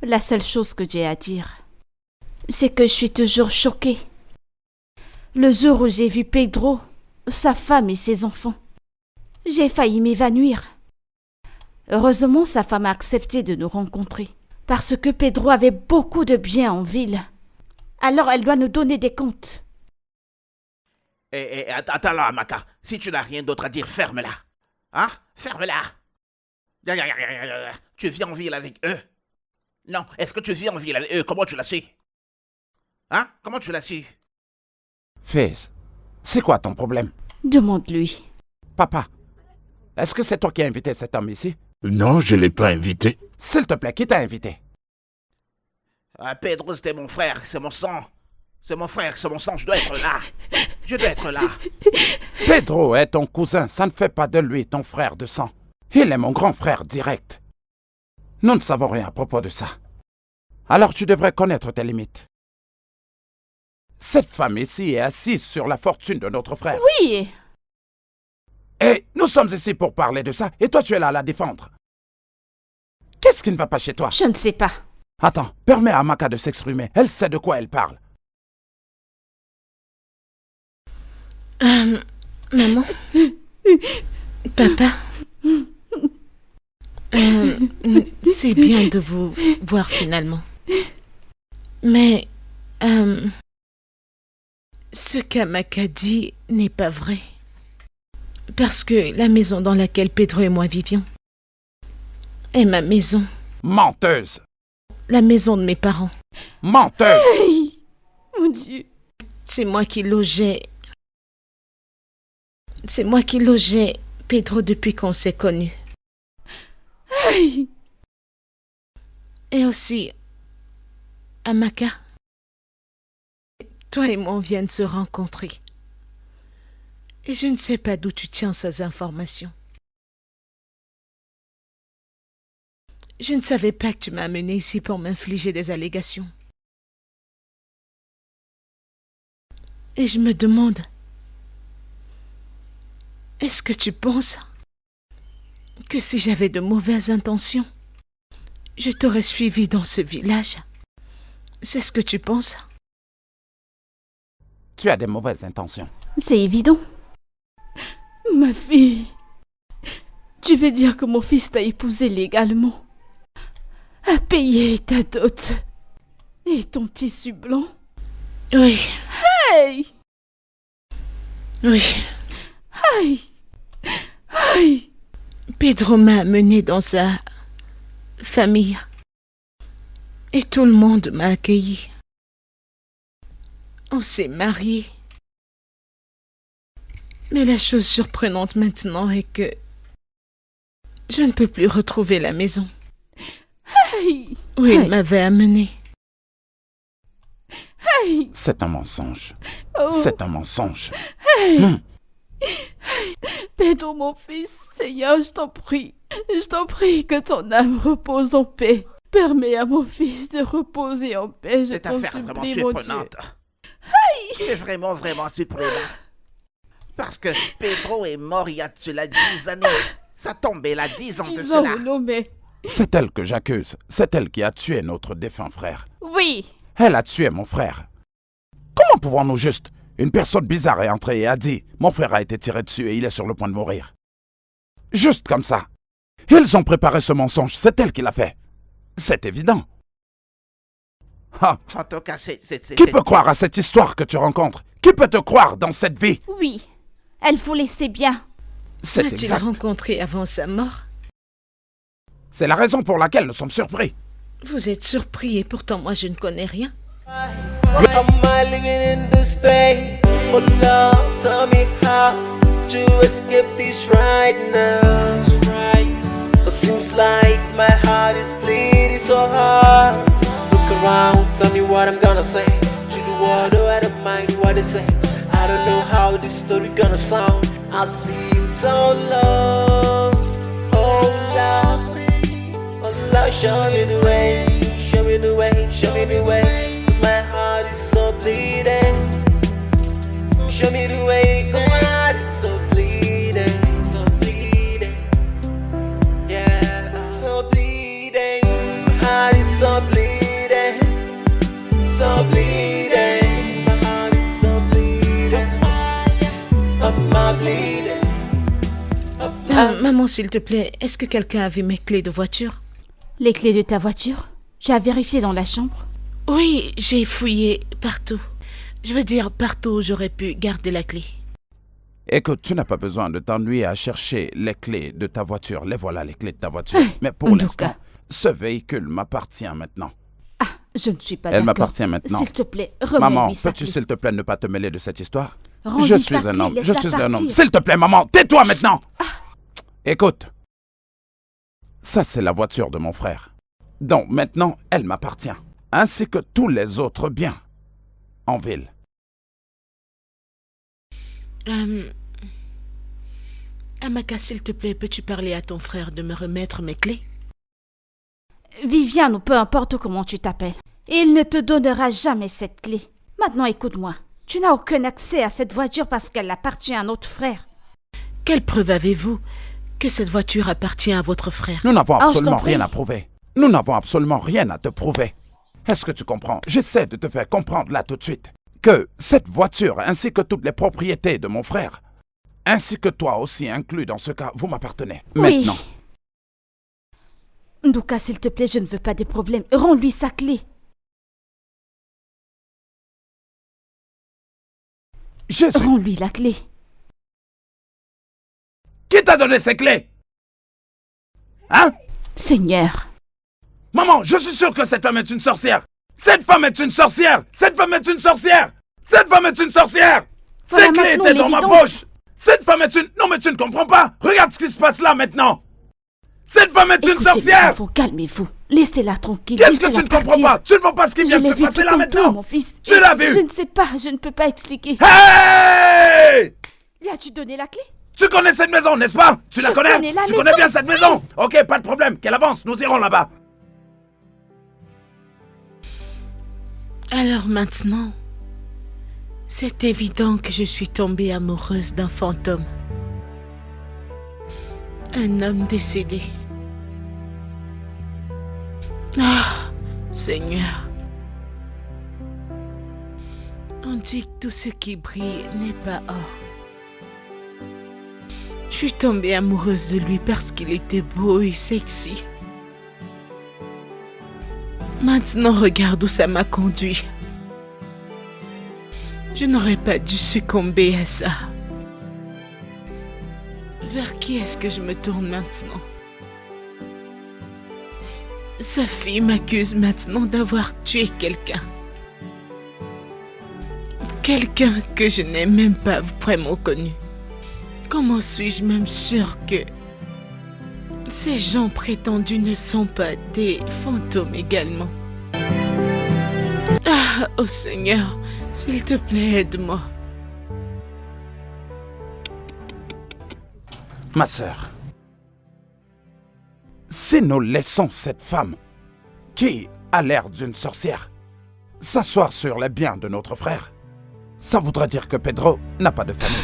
La seule chose que j'ai à dire, c'est que je suis toujours choquée. Le jour où j'ai vu Pedro, sa femme et ses enfants, j'ai failli m'évanouir. Heureusement, sa femme a accepté de nous rencontrer, parce que Pedro avait beaucoup de biens en ville. Alors elle doit nous donner des comptes. Attends là, Amaka. Si tu n'as rien d'autre à dire, ferme-la. Hein? Ferme-la. Tu vis en ville avec eux? Non, est-ce que tu vis en ville avec eux? Comment tu l'as su? Hein? Comment tu l'as su? Fils, c'est quoi ton problème? Demande-lui. Papa, est-ce que c'est toi qui as invité cet homme ici? Non, je ne l'ai pas invité. S'il te plaît, qui t'a invité? Pedro, c'était mon frère, c'est mon sang. C'est mon frère, c'est mon sang, je dois être là. Je dois être là. Pedro est ton cousin, ça ne fait pas de lui ton frère de sang. Il est mon grand frère direct. Nous ne savons rien à propos de ça. Alors tu devrais connaître tes limites. Cette femme ici est assise sur la fortune de notre frère. Oui! Et nous sommes ici pour parler de ça, et toi tu es là à la défendre. Qu'est-ce qui ne va pas chez toi? Je ne sais pas. Attends, permets à Amaka de s'exprimer. Elle sait de quoi elle parle. Maman? Papa? C'est bien de vous voir finalement. Mais ce qu'Amaka dit n'est pas vrai. Parce que la maison dans laquelle Pedro et moi vivions, Et ma maison. Menteuse. La maison de mes parents. Menteuse. Hey, mon Dieu. C'est moi qui logeais. C'est moi qui logeais Pedro depuis qu'on s'est connus. Hey. Et aussi, Amaka. Toi et moi, on vient de se rencontrer. Et je ne sais pas d'où tu tiens ces informations. Je ne savais pas que tu m'as amené ici pour m'infliger des allégations. Et je me demande, est-ce que tu penses que si j'avais de mauvaises intentions, je t'aurais suivi dans ce village? C'est ce que tu penses? Tu as des mauvaises intentions. C'est évident. Ma fille, tu veux dire que mon fils t'a épousé légalement, a payé ta dot et ton tissu blanc? Oui, Hey! oui. Hey! Hey! Pedro m'a amené dans sa famille. Et tout le monde m'a accueilli. On s'est mariés. Mais la chose surprenante maintenant est que je ne peux plus retrouver la maison Hey! où il m'avait amené. Hey! C'est un mensonge. Oh! C'est un mensonge. Hey! Pedro, mon fils, Seigneur, je t'en prie que ton âme repose en paix. Permets à mon fils de reposer en paix, je Cette t'en affaire est vraiment supplie, mon Dieu. surprenante. C'est vraiment surprenant. Parce que Pedro est mort il y a de cela 10 années. Ça tombe, il a 10 ans de 10 ans, cela. non mais... C'est elle que j'accuse. C'est elle qui a tué notre défunt frère. Oui, Elle a tué mon frère. Comment pouvons-nous juste... Une personne bizarre est entrée et a dit « Mon frère a été tiré dessus et il est sur le point de mourir. » Juste comme ça. Ils ont préparé ce mensonge. C'est elle qui l'a fait. C'est évident. Ah, En tout cas, qui peut croire à cette histoire que tu rencontres? Qui peut te croire dans cette vie? oui. Elle vous laissait bien. C'est As-tu exact. rencontré avant sa mort? C'est la raison pour laquelle nous sommes surpris. Vous êtes surpris et pourtant moi je ne connais rien. Am I living in this pain? Oh Lord, tell me how to escape this right now. Cause seems like my heart is bleeding so hard. Look around, tell me what I'm gonna say to the world. Oh, I don't mind what they say. I don't know how this story gonna sound. I've seen so long. Oh Lord, oh Lord, show me the way, show me the way, show me the way. My heart is so bleeding. Show me the way, cause my heart is so bleeding, so bleeding. Yeah, so bleeding. My heart is so bleeding, so bleeding. My heart is so bleeding. Up my bleeding. Maman, s'il te plaît, est-ce que quelqu'un a vu mes clés de voiture? Les clés de ta voiture? Tu as vérifié dans la chambre? Oui, j'ai fouillé partout. Je veux dire, partout où j'aurais pu garder la clé. Écoute, tu n'as pas besoin de t'ennuyer à chercher les clés de ta voiture. Les voilà, les clés de ta voiture. Hey, Mais pour Nduka. l'instant, ce véhicule m'appartient maintenant. Ah, je ne suis pas Elle d'accord. m'appartient maintenant. S'il te plaît, Maman, remets-lui sa peux-tu clé. s'il te plaît ne pas te mêler de cette histoire? Rends-lui Je sa suis un clé, homme, je laisse-la suis un homme. partir. S'il te plaît, maman, tais-toi maintenant! Écoute, ça c'est la voiture de mon frère. Donc maintenant, elle m'appartient, ainsi que tous les autres biens en ville. Amaka, s'il te plaît, peux-tu parler à ton frère de me remettre mes clés? Viviane ou peu importe comment tu t'appelles, il ne te donnera jamais cette clé. Maintenant écoute-moi, tu n'as aucun accès à cette voiture parce qu'elle appartient à notre frère. Quelle preuve avez-vous que cette voiture appartient à votre frère? Nous n'avons je t'en absolument prie. rien à prouver. Nous n'avons absolument rien à te prouver. Est-ce que tu comprends? J'essaie de te faire comprendre là tout de suite que cette voiture ainsi que toutes les propriétés de mon frère, ainsi que toi aussi inclus dans ce cas, vous m'appartenez. Oui. Maintenant. Nduka, s'il te plaît, je ne veux pas des problèmes. Rends-lui sa clé. Jésus, Rends-lui la clé. qui t'a donné ces clés? Hein? Seigneur. Maman, je suis sûr que cette femme est une sorcière. Cette femme est une sorcière. Cette femme est une sorcière. Cette femme est une sorcière. Voilà Ces clés maintenant étaient dans ma l'évidence. poche. Cette femme est une... Non mais tu ne comprends pas. Regarde ce qui se passe là maintenant. Cette femme est une Écoutez, mes sorcière. enfants, calmez-vous. Laissez-la tranquille. Qu'est-ce que laissez-la tu ne comprends partir. pas? Tu ne vois pas ce qui vient Je de l'ai se vu passer tout là autour, maintenant? mon fils. Tu l'as vu? Je ne sais pas, je ne peux pas expliquer. Hey! Lui as-tu donné la clé? Tu connais cette maison, n'est-ce pas? Tu la Je connais? connais la Tu maison. connais bien cette maison? Ok, pas de problème. Qu'elle avance, nous irons là-bas. Alors maintenant, c'est évident que je suis tombée amoureuse d'un fantôme. Un homme décédé. Ah, Seigneur. On dit que tout ce qui brille n'est pas or. Je suis tombée amoureuse de lui parce qu'il était beau et sexy. Maintenant, regarde où ça m'a conduit. Je n'aurais pas dû succomber à ça. Vers qui est-ce que je me tourne maintenant? Sa fille m'accuse maintenant d'avoir tué quelqu'un. Quelqu'un que je n'ai même pas vraiment connu. Comment suis-je même sûre que ces gens prétendus ne sont pas des fantômes également? Ah, oh Seigneur, s'il te plaît, aide-moi. Ma sœur, si nous laissons cette femme, qui a l'air d'une sorcière, s'asseoir sur les biens de notre frère, ça voudra dire que Pedro n'a pas de famille.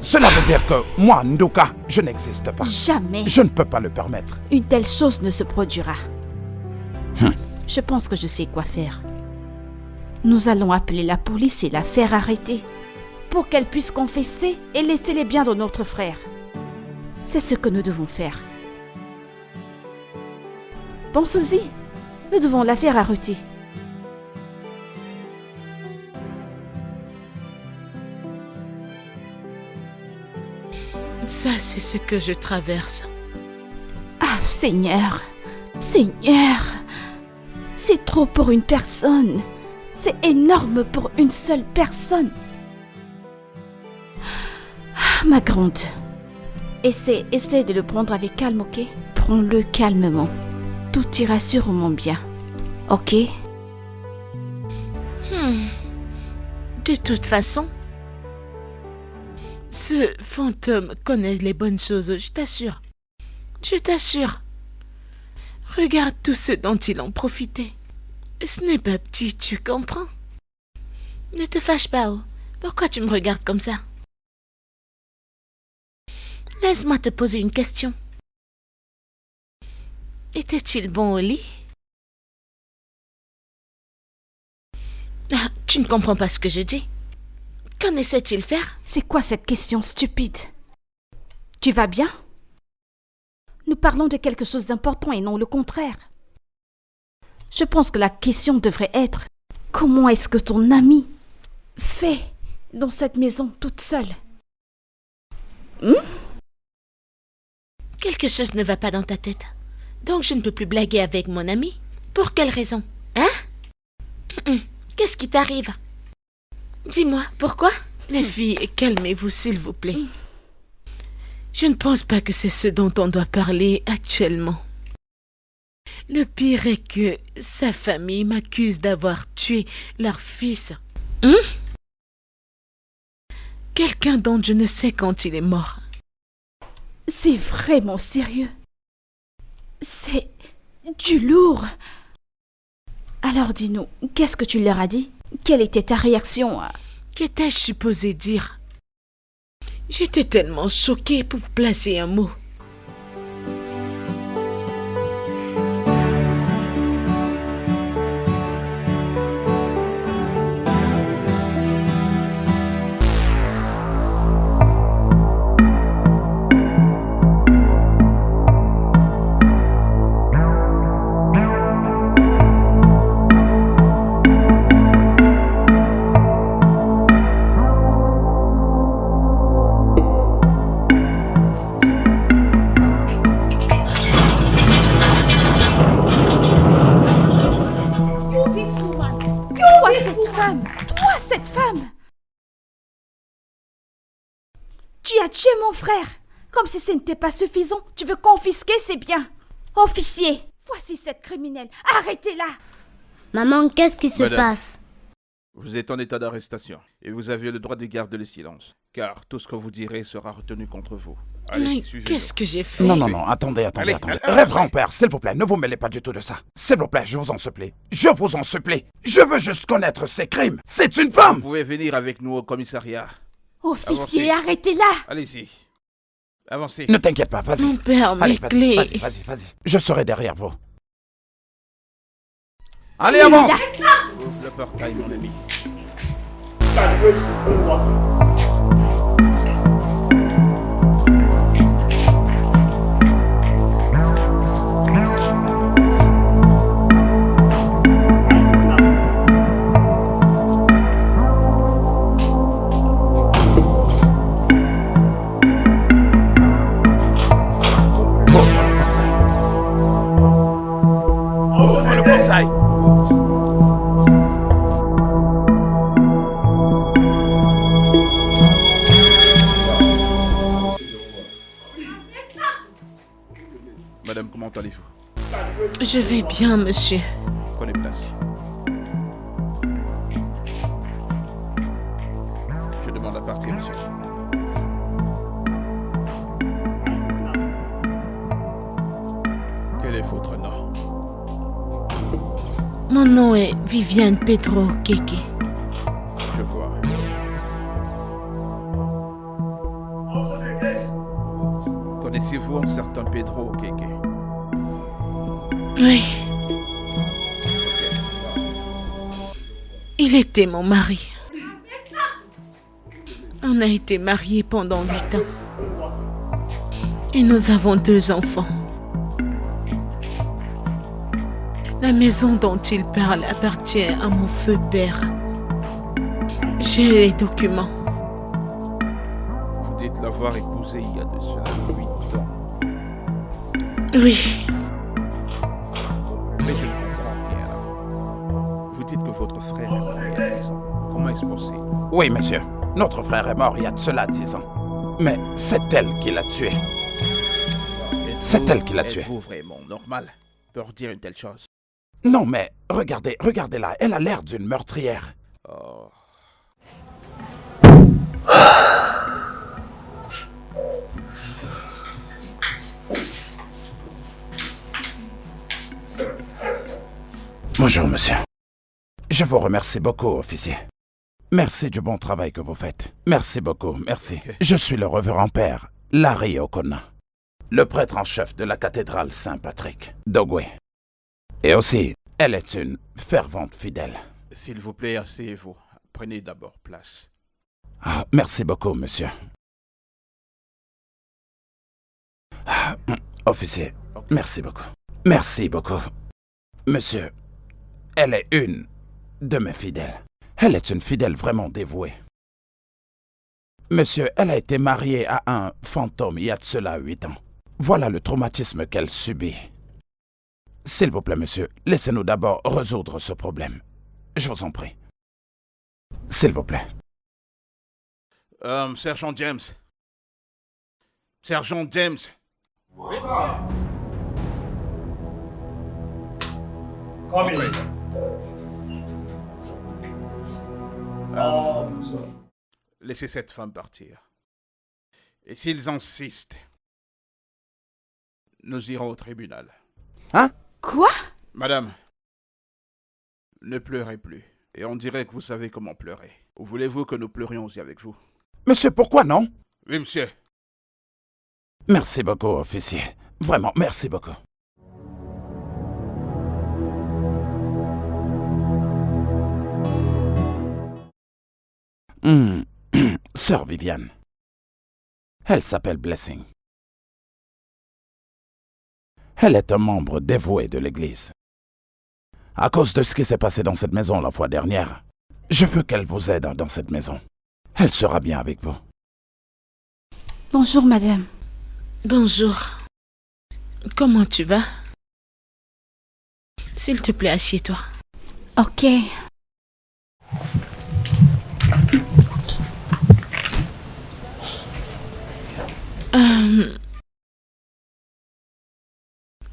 Cela veut dire que moi, Nduka, je n'existe pas. Jamais Je ne peux pas le permettre. une telle chose ne se produira. Je pense que je sais quoi faire. Nous allons appeler la police et la faire arrêter pour qu'elle puisse confesser et laisser les biens de notre frère. C'est ce que nous devons faire. Pense-y, nous devons la faire arrêter. Ça, c'est ce que je traverse. Ah, Seigneur, Seigneur, c'est trop pour une personne. C'est énorme pour une seule personne. Ah, ma grande, essaie de le prendre avec calme, ok? Prends-le calmement. Tout ira sûrement bien, ok? De toute façon, ce fantôme connaît les bonnes choses, je t'assure. Je t'assure. Regarde tout ce dont il en profitait. Ce n'est pas petit, tu comprends? Ne te fâche pas, oh. Pourquoi tu me regardes comme ça? Laisse-moi te poser une question. Était-il bon au lit? Ah, tu ne comprends pas ce que je dis. Qu'en essaie-t-il faire? C'est quoi cette question stupide? Tu vas bien? Nous parlons de quelque chose d'important et non le contraire. Je pense que la question devrait être: comment est-ce que ton ami fait dans cette maison toute seule? Quelque chose ne va pas dans ta tête. Donc je ne peux plus blaguer avec mon ami. Pour quelle raison? Hein? Qu'est-ce qui t'arrive? Dis-moi, pourquoi? Les filles, calmez-vous s'il vous plaît. Je ne pense pas que c'est ce dont on doit parler actuellement. Le pire est que sa famille m'accuse d'avoir tué leur fils. Quelqu'un dont je ne sais quand il est mort. C'est vraiment sérieux. C'est du lourd. Alors dis-nous, qu'est-ce que tu leur as dit? Quelle était ta réaction? Qu'étais-je supposée dire? J'étais tellement choquée pour placer un mot. tuer mon frère. Comme si ce n'était pas suffisant, tu veux confisquer ses biens. Officier, voici cette criminelle. Arrêtez-la. Maman, qu'est-ce qui se Madame. passe? Vous êtes en état d'arrestation et vous avez le droit de garder le silence, car tout ce que vous direz sera retenu contre vous. Allez, Mais suivez-nous. qu'est-ce que j'ai fait? Non, attendez. Allez, Révérend père, s'il vous plaît, ne vous mêlez pas du tout de ça. S'il vous plaît, je vous en supplie. Je vous en supplie. Je veux juste connaître ses crimes. C'est une Vous femme. pouvez venir avec nous au commissariat. Officier, Avancez. arrêtez-la. Allez-y. Avancez. Ne t'inquiète pas, vas-y. Mon père, mes Allez, clés. vas-y. Je serai derrière vous. Allez, Mais avance. Ouvre le portail, mon ami. Ouvre le portail. Madame, comment allez-vous? Je vais bien, monsieur. Prenez place. Je demande à partir, monsieur. Quel est votre nom? Mon nom est Viviane Pedro Keke. Je vois. Connaissez-vous un certain Pedro Keke? Oui. Il était mon mari. On a été mariés pendant 8 ans. Et nous avons 2 enfants. La maison dont il parle appartient à mon feu père. J'ai les documents. Vous dites l'avoir épousé il y a de cela 8 ans. Oui. Mais je ne comprends rien là. Vous dites que votre frère est mort il y a 10 ans. Comment est-ce possible? Oui, monsieur. Notre frère est mort il y a de cela 10 ans. Mais c'est elle qui l'a tué. C'est elle qui l'a tué. Êtes-vous vraiment normal pour dire une telle chose? Non, mais regardez-la. Elle a l'air d'une meurtrière. Oh. Bonjour, monsieur. Je vous remercie beaucoup, officier. Merci du bon travail que vous faites. Merci beaucoup, merci. Ok. Je suis le révérend père, Larry Okona, le prêtre en chef de la cathédrale Saint-Patrick, d'Ogwe. Et aussi, elle est une fervente fidèle. S'il vous plaît, asseyez-vous. Prenez d'abord place. Ah, merci beaucoup, monsieur. Officier, Ok. merci beaucoup. Merci beaucoup. Monsieur, elle est une de mes fidèles. Elle est une fidèle vraiment dévouée. Monsieur, elle a été mariée à un fantôme il y a de cela 8 ans. Voilà le traumatisme qu'elle subit. S'il vous plaît, monsieur, laissez-nous d'abord résoudre ce problème. Je vous en prie. S'il vous plaît. Sergent James. Sergent James. Entrez. Laissez cette femme partir. Et s'ils insistent, nous irons au tribunal. Hein? Quoi? Madame, ne pleurez plus. Et on dirait que vous savez comment pleurer. Ou voulez-vous que nous pleurions aussi avec vous? Monsieur, pourquoi non? Oui, monsieur. Merci beaucoup, officier. Vraiment, merci beaucoup. Sœur Viviane. Elle s'appelle Blessing. Elle est un membre dévoué de l'Église. À cause de ce qui s'est passé dans cette maison la fois dernière, je veux qu'elle vous aide dans cette maison. Elle sera bien avec vous. Bonjour, madame. Bonjour. Comment tu vas? S'il te plaît, assieds-toi. Ok.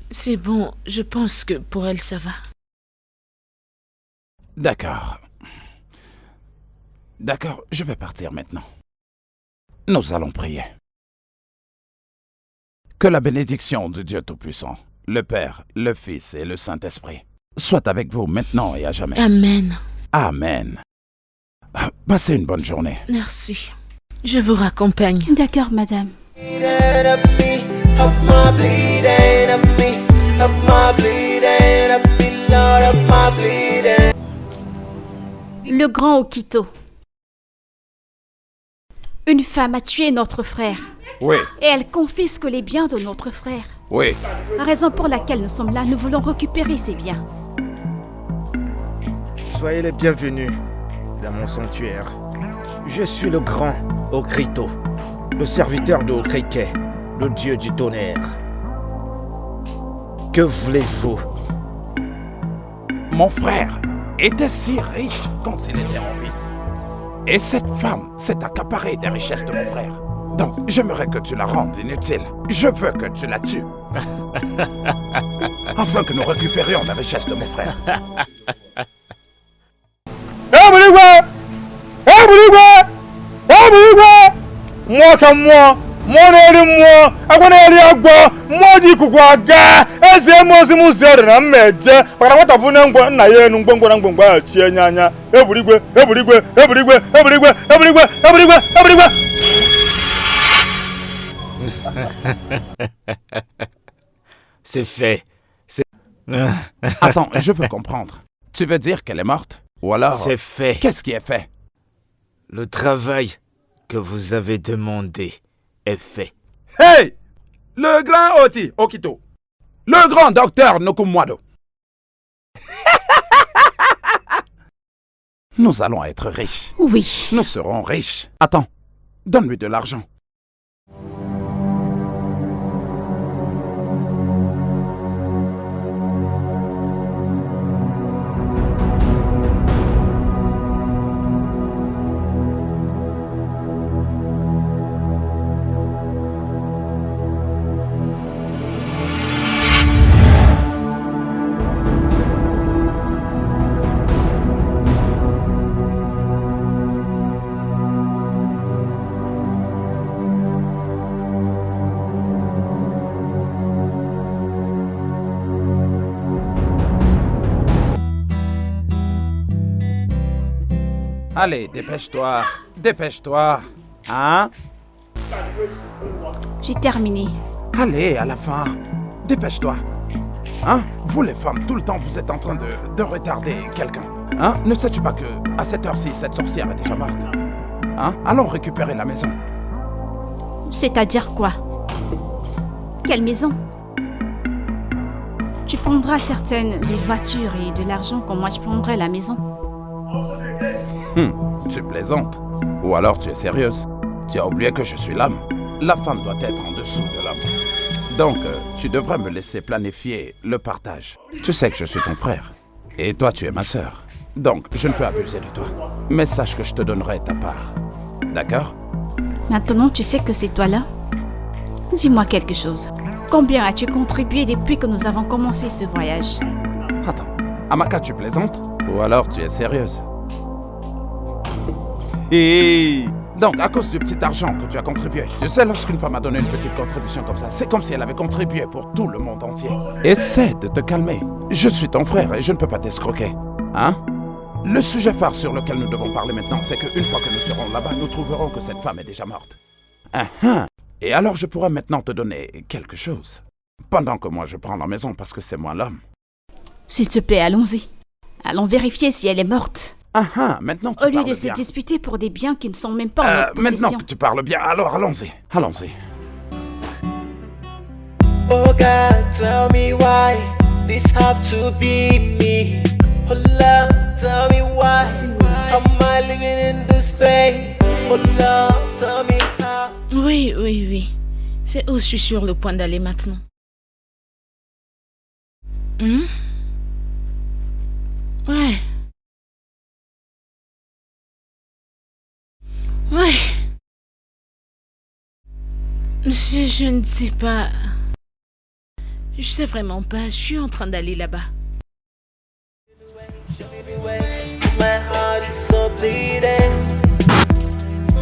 C'est bon, je pense que pour elle, ça va. D'accord. D'accord, je vais partir maintenant. Nous allons prier. Que la bénédiction du Dieu Tout-Puissant, le Père, le Fils et le Saint-Esprit, soit avec vous maintenant et à jamais. Amen. Amen. Passez une bonne journée. Merci. Je vous raccompagne. D'accord, madame. Le grand Okito. Une femme a tué notre frère. Oui, Et elle confisque les biens de notre frère. oui. La raison pour laquelle nous sommes là, nous voulons récupérer ces biens. Soyez les bienvenus dans mon sanctuaire. Je suis le grand Okrito, le serviteur de Okrike, le dieu du tonnerre. Que voulez-vous? Mon frère était si riche quand il était en vie. Et cette femme s'est accaparée des richesses de mon frère. Donc, j'aimerais que tu la rendes inutile. Je veux que tu la tues. Afin que nous récupérions la richesse de mon frère. Moi comme moi, mon moi, agoneli agbo, moji kukwaga, eze mozi muzere na mmeje, para wata buna ngbo na ye nu ngbongbo na ngbongbo achi enyanya, eburigwe. C'est fait. Attends, je veux comprendre. Tu veux dire qu'elle est morte? Ou alors... C'est fait. Qu'est-ce qui est fait? Le travail que vous avez demandé est fait. Hey! Le grand Okito. Le grand docteur Nokumwado. Nous allons être riches. Oui. Nous serons riches. Attends, donne-lui de l'argent. Allez, dépêche-toi. Dépêche-toi. Hein? J'ai terminé. Allez, à la fin. Dépêche-toi. Hein? Vous les femmes, tout le temps, vous êtes en train de retarder quelqu'un. Hein? Ne sais-tu pas que à cette heure-ci, cette sorcière est déjà morte? Hein? Allons récupérer la maison. C'est-à-dire quoi? Quelle maison? Tu prendras certaines des voitures et de l'argent comme moi je prendrai la maison. Tu plaisantes. Ou alors tu es sérieuse. Tu as oublié que je suis l'homme. La femme doit être en dessous de l'homme. Donc, tu devrais me laisser planifier le partage. Tu sais que je suis ton frère. Et toi, tu es ma sœur. Donc, je ne peux abuser de toi. Mais sache que je te donnerai ta part. D'accord? Maintenant, tu sais que c'est toi là? Dis-moi quelque chose. Combien as-tu contribué depuis que nous avons commencé ce voyage? Attends, Amaka, tu plaisantes? Ou alors tu es sérieuse? Et donc, à cause du petit argent que tu as contribué, tu sais, lorsqu'une femme a donné une petite contribution comme ça, c'est comme si elle avait contribué pour tout le monde entier. Essaie de te calmer. Je suis ton frère et je ne peux pas t'escroquer. Hein? Le sujet phare sur lequel nous devons parler maintenant, c'est qu'une fois que nous serons là-bas, nous trouverons que cette femme est déjà morte. Et alors je pourrais maintenant te donner quelque chose. Pendant que moi je prends la maison parce que c'est moi l'homme. S'il te plaît, allons-y. Allons vérifier si elle est morte. Maintenant tu Au lieu parles de se bien. disputer pour des biens qui ne sont même pas en notre possession. Maintenant que tu parles bien, alors allons-y. Allons-y. Oh God, tell me why this have to be me. Oh Lord, tell me why am I living in this pain? Oh Lord, tell me how. Oui. C'est où je suis sur le point d'aller maintenant. Ouais. Je ne sais pas. Je sais vraiment pas. Je suis en train d'aller là-bas. My heart is so bleeding.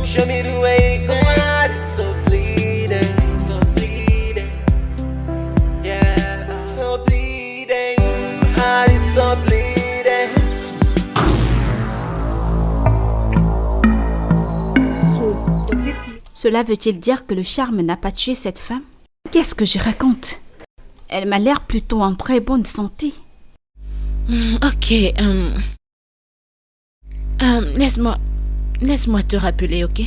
Show me the way, 'cause my heart is so bleeding, so bleeding. Yeah, so bleeding. My heart is so bleeding. Cela veut-il dire que le charme n'a pas tué cette femme? Qu'est-ce que je raconte? Elle m'a l'air plutôt en très bonne santé. Ok. Laisse-moi te rappeler, ok?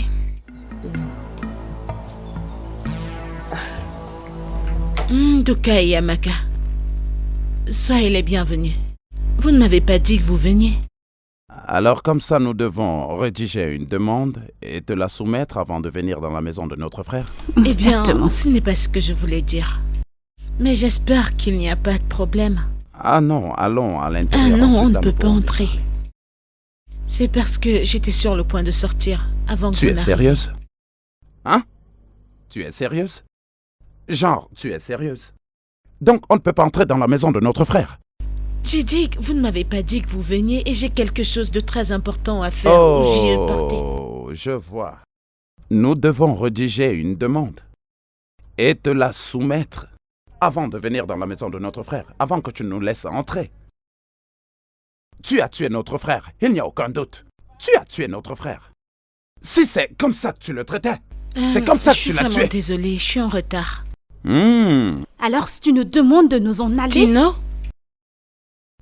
Duka et Yamaka, soyez les bienvenus. Vous ne m'avez pas dit que vous veniez. Alors comme ça, nous devons rédiger une demande et te la soumettre avant de venir dans la maison de notre frère. Eh bien, Exactement. ce n'est pas ce que je voulais dire. Mais j'espère qu'il n'y a pas de problème. Ah non, allons à Ah l'intérieur. non, ensuite, on ne là, peut nous pas pourrons entrer. discuter. C'est parce que j'étais sur le point de sortir avant que Tu vous es n'arriviez. sérieuse? Hein? Tu es sérieuse? Genre, tu es sérieuse? Donc, on ne peut pas entrer dans la maison de notre frère. J'ai dit que vous ne m'avez pas dit que vous veniez et j'ai quelque chose de très important à faire où j'y ai porté. Oh, je vois. Nous devons rédiger une demande et te la soumettre avant de venir dans la maison de notre frère, avant que tu nous laisses entrer. Tu as tué notre frère, il n'y a aucun doute. Tu as tué notre frère. Si c'est comme ça que tu le traitais, c'est comme ça que tu l'as Je suis tué. vraiment désolée, je suis en retard. Alors, si tu nous demandes de nous en aller, Tino,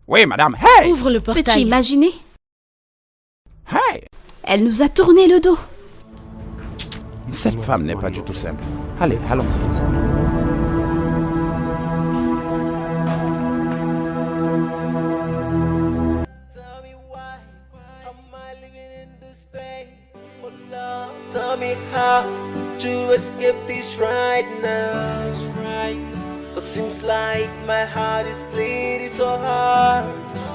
Oui, madame, hey! ouvre le peux-tu portail. imaginer? Hey! Elle nous a tourné le dos. Cette femme n'est pas du tout simple. Allez, allons-y. Tell me why am I living in this pain? Oh Lord, tell me how to escape this right now. Cause seems like my heart is bleeding so hard.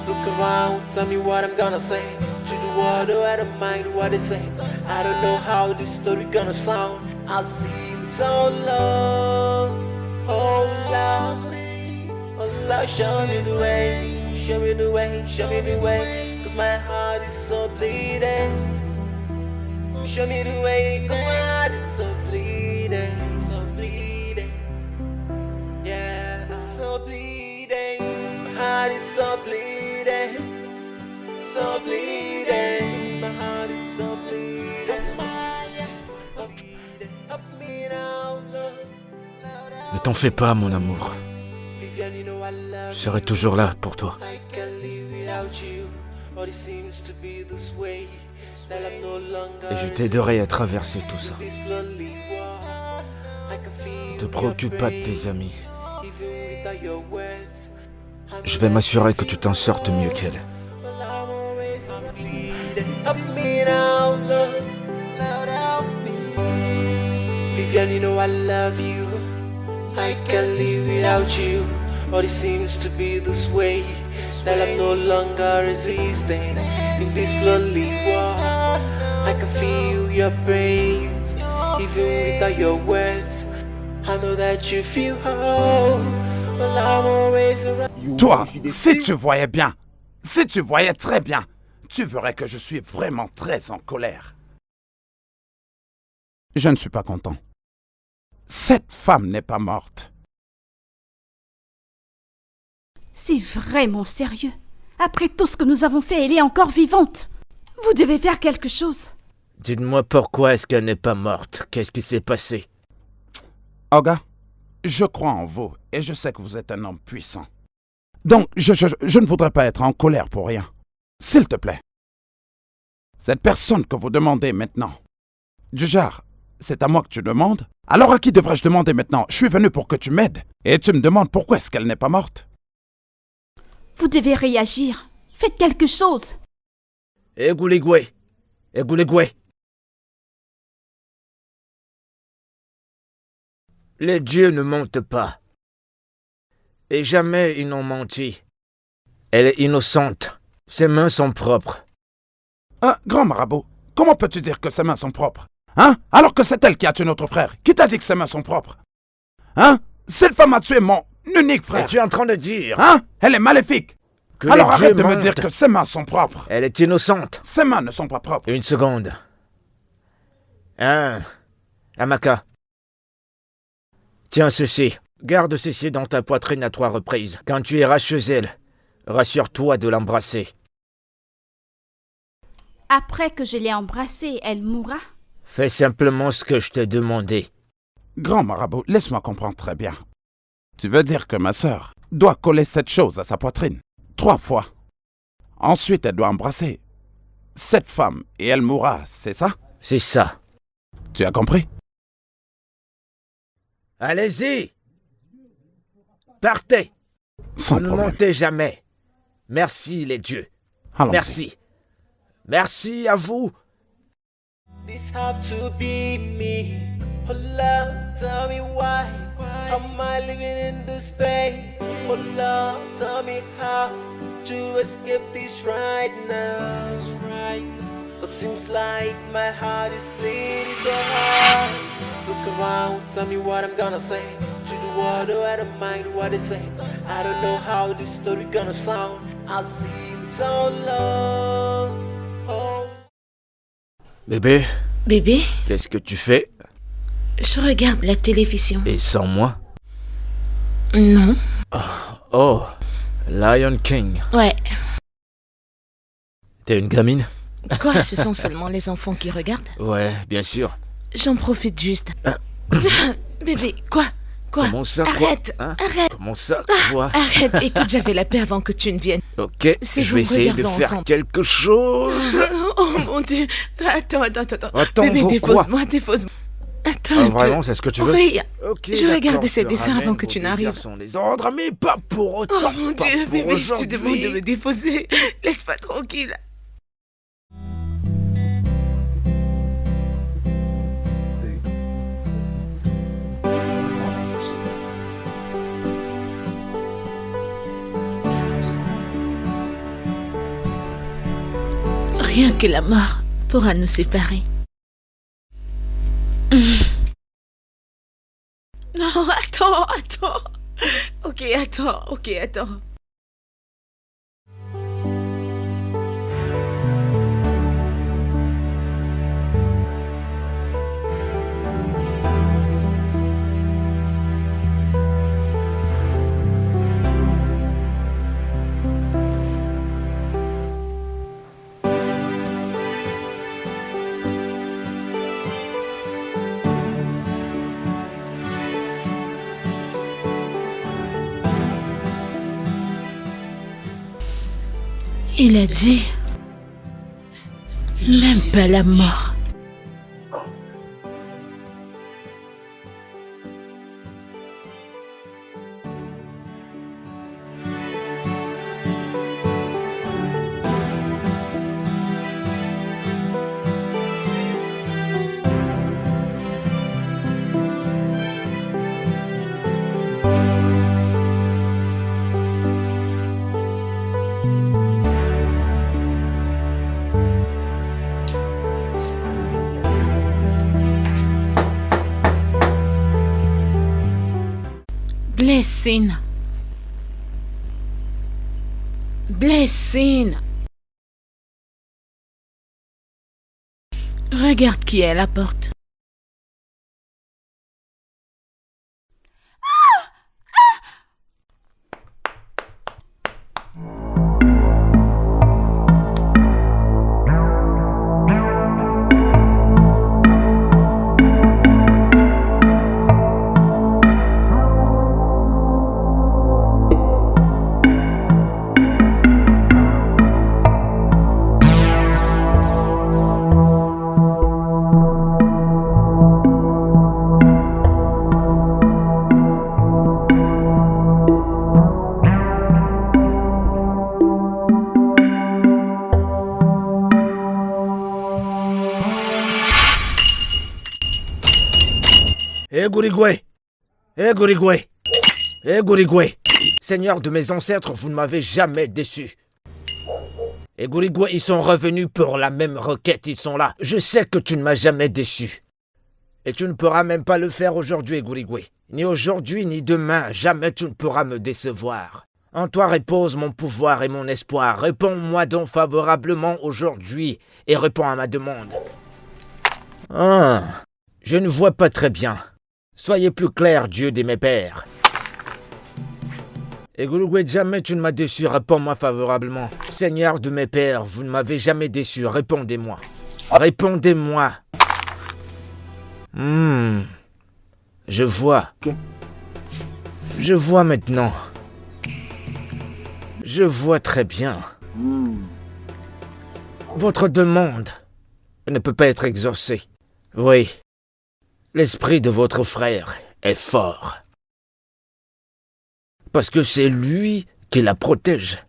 Look around, tell me what I'm gonna say to the world. Oh, I don't mind what they say. I don't know how this story gonna sound. I've seen so long. Oh Lord, oh Lord, show me the way. Show me the way, show me the way. Cause my heart is so bleeding. Show me the way, cause my heart is so bleeding, so bleeding. Yeah, I'm so bleeding. My heart is so bleeding, so bleeding. My heart is so bleeding. Bleeding. Help me now, Lord. Ne t'en fais pas, mon amour. Vivian, you know I love Je serai toujours là pour toi. I can't live without you, but it seems to be this way. That I'm no longer Et je t'aiderai à traverser tout ça. this lonely world. I can feel Ne te your préoccupe pas de tes praise, amis. even without your words. I Je know vais that m'assurer you que tu feel t'en sortes wrong, mieux qu'elle. but I'm always bleeding. Help me now, Lord, Lord, help me. Vivian, you know I love you. I can't live without you, but it seems to be this way. That I'm no longer resisting in this lonely world. I can feel your praise, even without your words. I know that you feel whole, but I'm always around. Toi, si tu voyais bien, si tu voyais très bien, tu verrais que je suis vraiment très en colère. Je ne suis pas content. Cette femme n'est pas morte. C'est vraiment sérieux. Après tout ce que nous avons fait, elle est encore vivante. Vous devez faire quelque chose. Dites-moi pourquoi est-ce qu'elle n'est pas morte? Qu'est-ce qui s'est passé? Oga, je crois en vous et je sais que vous êtes un homme puissant. Donc, je ne voudrais pas être en colère pour rien. S'il te plaît. Cette personne que vous demandez maintenant, Jujar, c'est à moi que tu demandes? Alors à qui devrais-je demander maintenant? Je suis venu pour que tu m'aides. Et tu me demandes pourquoi est-ce qu'elle n'est pas morte? Vous devez réagir. Faites quelque chose. Egouligwe! Egouligwe! Les dieux ne mentent pas. Et jamais ils n'ont menti. Elle est innocente. Ses mains sont propres. Grand marabout, comment peux-tu dire que ses mains sont propres? Hein? Alors que c'est elle qui a tué notre frère. Qui t'a dit que ses mains sont propres? Hein? Cette femme a tué mon unique frère. Et tu es en train de dire Hein? Elle est maléfique. que Alors les arrête dieux de me dire mentent. que ses mains sont propres. Elle est innocente. Ses mains ne sont pas propres. Une seconde. Hein? Amaka. Tiens ceci. Garde ceci dans ta poitrine à 3 reprises. Quand tu iras chez elle, rassure-toi de l'embrasser. Après que je l'ai embrassée, elle mourra? Fais simplement ce que je t'ai demandé. Grand marabout, laisse-moi comprendre très bien. Tu veux dire que ma sœur doit coller cette chose à sa poitrine 3 fois. Ensuite, elle doit embrasser cette femme et elle mourra, c'est ça? C'est ça. Tu as compris? Allez-y! Partez! Sans Vous ne problème. montez jamais. Merci les dieux. Allons-y. Merci. Merci à vous. This have to be me. Oh Lord, tell me why. Am I living in this pain? Oh Lord, tell me how to escape this right now. It seems like my heart is bleeding so hard. Look around, tell me what I'm gonna say. To the world, oh, I don't mind what they say. I don't know how this story gonna sound. I've seen so long. Oh. Bébé, Bébé, qu'est-ce que tu fais? je regarde la télévision. Et sans moi? Non. Oh, Lion King. Ouais. T'es une gamine? Quoi, ce sont seulement les enfants qui regardent? Ouais, bien sûr. J'en profite juste. Bébé, quoi? Comment ça, quoi? Arrête, Hein? arrête, Comment ça, quoi? arrête. Écoute, j'avais la paix avant que tu ne viennes. Ok, C'est je vais vous, essayer de regardons faire ensemble. quelque chose. Oh mon Dieu. Attends. Attends, Bébé, pourquoi? dépose-moi. Attends Ah, un peu. vraiment, c'est ce que tu veux? Oui. Ok, Je regarde d'accord, ces je dessins ramène avant que vos tu désirs n'arrives. sont les ordres, mais pas pour autant. Oh mon pas Dieu, pour bébé, je te aujourd'hui. demande de me déposer. Laisse-moi tranquille. Rien que la mort pourra nous séparer. Non, attends. Ok, attends. Il a dit, même pas la mort. Blessing. Regarde qui est à la porte. Gurigwe, Seigneur de mes ancêtres, vous ne m'avez jamais déçu. Et Gurigwe, ils sont revenus pour la même requête, ils sont là. Je sais que tu ne m'as jamais déçu. Et tu ne pourras même pas le faire aujourd'hui, Gurigwe. Ni aujourd'hui, ni demain, jamais tu ne pourras me décevoir. En toi repose mon pouvoir et mon espoir. Réponds-moi donc favorablement aujourd'hui et réponds à ma demande. Ah, je ne vois pas très bien. Soyez plus clair, Dieu de mes pères. Et Gurigwe, jamais tu ne m'as déçu, réponds-moi favorablement. Seigneur de mes pères, vous ne m'avez jamais déçu, répondez-moi. Répondez-moi. Je vois. Je vois maintenant. Je vois très bien. Votre demande ne peut pas être exaucée. Oui, l'esprit de votre frère est fort. Parce que c'est lui qui la protège.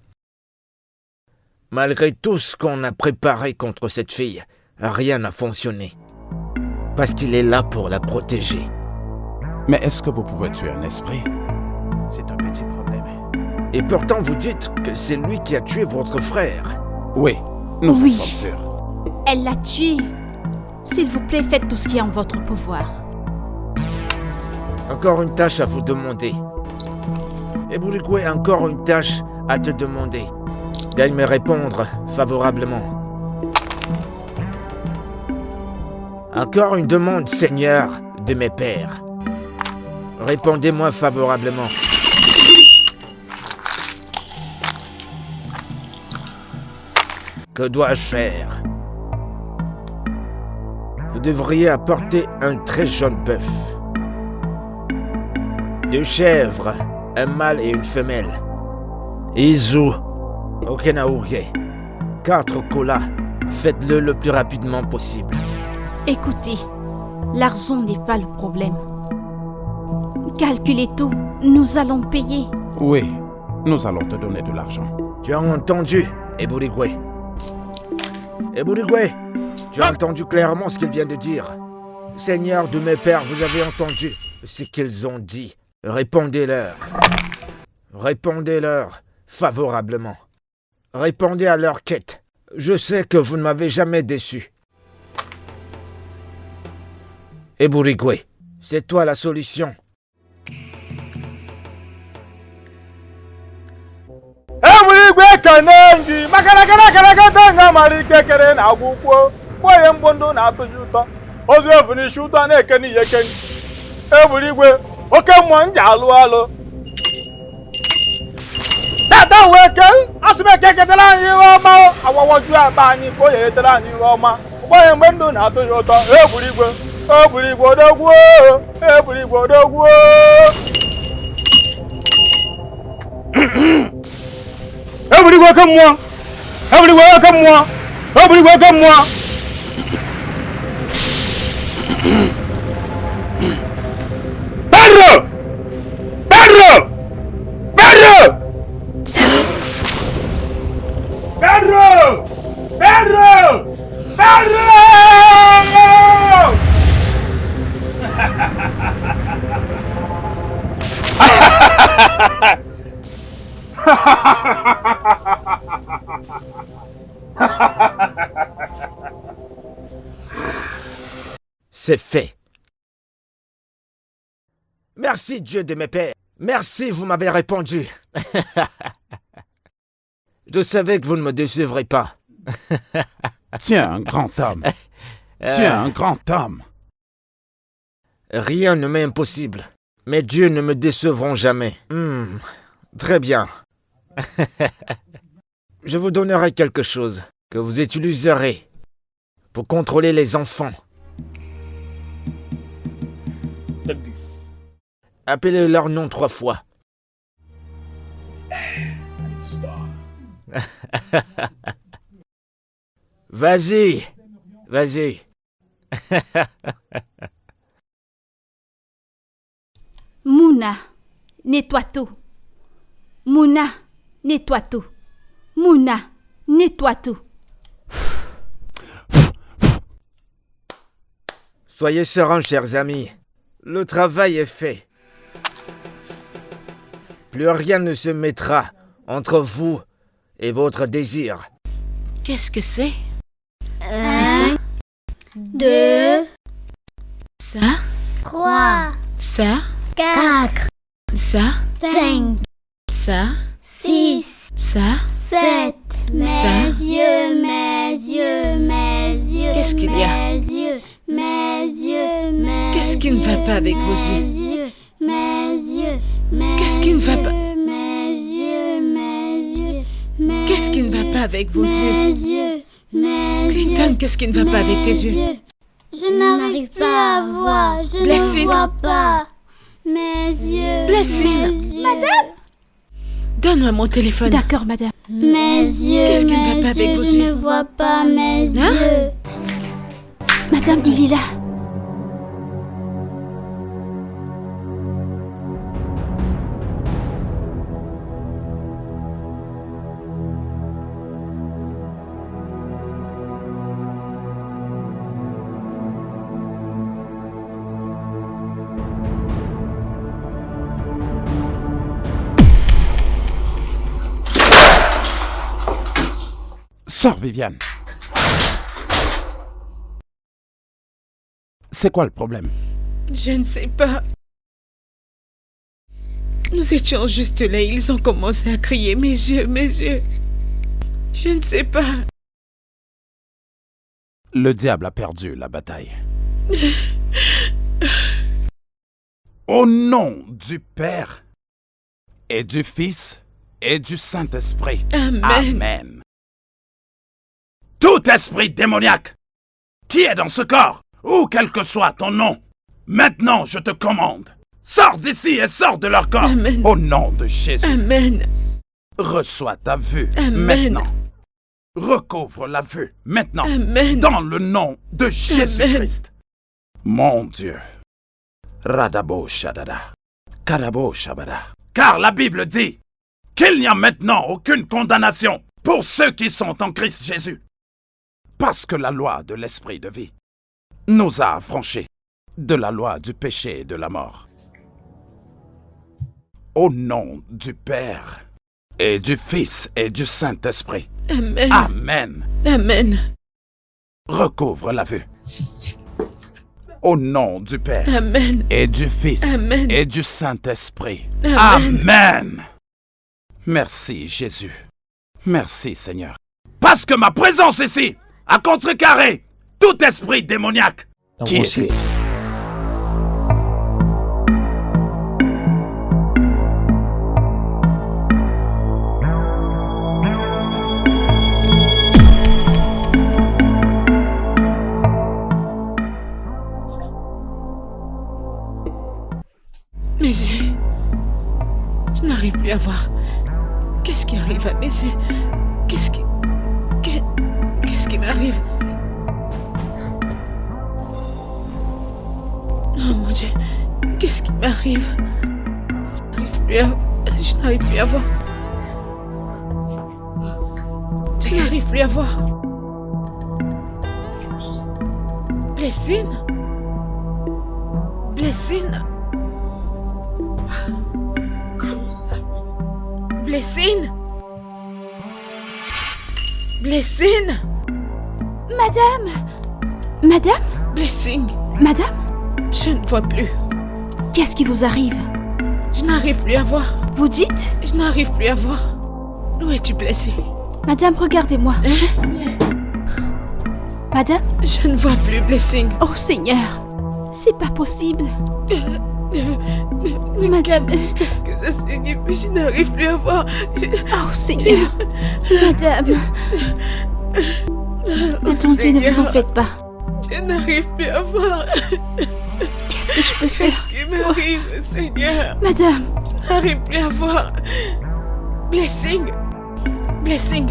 Malgré tout ce qu'on a préparé contre cette fille, rien n'a fonctionné. Parce qu'il est là pour la protéger. Mais est-ce que vous pouvez tuer un esprit? C'est un petit problème. Et pourtant vous dites que c'est lui qui a tué votre frère. Oui, nous en Oui. sommes sûrs. Elle l'a tué. S'il vous plaît, faites tout ce qui est en votre pouvoir. Encore une tâche à vous demander. Et Gurigwe, encore une tâche à te demander. Daigne me répondre favorablement. Encore une demande, Seigneur de mes pères. Répondez-moi favorablement. Que dois-je faire? Vous devriez apporter un très jeune bœuf. 2 chèvres, un mâle et une femelle. Izu, Okenaouge, 4 colas. Faites-le le plus rapidement possible. Écoutez, l'argent n'est pas le problème. Calculez tout, nous allons payer. Oui, nous allons te donner de l'argent. Tu as entendu, Eburigwe? Eburigwe, tu as entendu clairement ce qu'il vient de dire. Seigneur de mes pères, vous avez entendu ce qu'ils ont dit. Répondez-leur. Répondez-leur favorablement. Répondez à leur quête. Je sais que vous ne m'avez jamais déçu. Eburigwe, c'est toi la solution. Eburigwe Kanengi makalakalakalakata nga malike kere na agwụkwọ gboye mgbondo na-atụ ya ụtọ ozu efu n'isi ụtọ na-eke n'ihe keni Eburigwe oke mmụọ nji alụ tata wee ke asụmeke ketara anyị ihe ọma awawoju akpa anyị ka o ya etere anyị ihe ọma gboye mgbe ndụ na-atụ ya ụtọ Eburigwe odogwu Eburigwe odogwu Eburigwe oke mmụọ Eburigwe oke mmụọ Eburigwe oke mmụọ Pedro Pedro Pedro Pedro Pedro Pedro C'est fait. Merci Dieu de mes pères. Merci, vous m'avez répondu. Je savais que vous ne me décevrez pas. Tiens, un grand homme. Tiens, un grand homme. Rien ne m'est impossible. Mes dieux ne me décevront jamais. Très bien. Je vous donnerai quelque chose que vous utiliserez pour contrôler les enfants. Appelez leur nom 3 fois. Vas-y. Vas-y. Mouna, nettoie tout. Mouna, nettoie tout. Mouna, nettoie tout. Soyez sereins, chers amis. Le travail est fait. Plus rien ne se mettra entre vous et votre désir. Qu'est-ce que c'est? 1, 2, Ça? 3, Ça? 4, Ça? 5, Ça? 6, Ça? 7. Mes Ça. yeux, mes yeux, mes yeux. Qu'est-ce qu'il y a? Mes yeux, mes yeux, mes Qu'est-ce qui ne va pas avec vos yeux? Mes yeux, mes Qu'est-ce qui ne va pas? Mes yeux, mes yeux, mes Qu'est-ce qui ne va pas avec vos yeux? yeux, mes Clinton, qu'est-ce qui ne va pas avec tes yeux? Je n'arrive pas à voir, je Blessing. ne vois pas. Mes yeux. Blessing. Madame. Donne-moi mon téléphone. D'accord, madame. Mes yeux. Qu'est-ce qui ne va mes pas avec yeux, vos je yeux? ne vois pas mes Hein? yeux. Madame, il est là. Sors, Viviane. C'est quoi le problème? Je ne sais pas. Nous étions juste là, ils ont commencé à crier mes yeux, mes yeux. Je ne sais pas. Le diable a perdu la bataille. Au nom du Père et du Fils et du Saint-Esprit. Amen. Amen. Tout esprit démoniaque qui est dans ce corps, ou quel que soit ton nom, maintenant je te commande, sors d'ici et sors de leur corps. Amen. Au nom de Jésus. Amen. Reçois ta vue Amen. maintenant. Recouvre la vue maintenant. Amen. Dans le nom de Jésus-Christ. Mon Dieu. Radabo Shadada. Karabo Shabada. Car la Bible dit qu'il n'y a maintenant aucune condamnation pour ceux qui sont en Christ Jésus. Parce que la loi de l'esprit de vie nous a affranchis de la loi du péché et de la mort. Au nom du Père et du Fils et du Saint-Esprit. Amen. Amen. Amen. Recouvre la vue. Au nom du Père Amen. et du Fils Amen. et du Saint-Esprit. Amen. Amen. Merci Jésus. Merci Seigneur. Parce que ma présence ici a contrecarré tout esprit démoniaque qui est ici. Mes yeux. Je n'arrive plus à voir. Qu'est-ce qui arrive à mes yeux? Qu'est-ce qui m'arrive? Oh mon Dieu. Qu'est-ce qui m'arrive? Je n'arrive plus à voir. Je n'arrive plus à voir. Blessing? Blessing? Blessing? Blessing? Madame? Blessing? Madame? Je ne vois plus. Qu'est-ce qui vous arrive? Je n'arrive plus à voir. Vous dites? Je n'arrive plus à voir. Où es-tu blessée? Madame, regardez-moi. Madame? Je ne vois plus, Blessing. Oh Seigneur, c'est pas possible. Madame, Qu'est-ce que ça signifie? Je n'arrive plus à voir. oh Seigneur, Madame. Attendez, ne vous en faites pas. Je n'arrive plus à voir. Qu'est-ce que je peux faire? Qu'est-ce qui m'arrive, Seigneur? Madame, Je n'arrive plus à voir. Blessing. Blessing.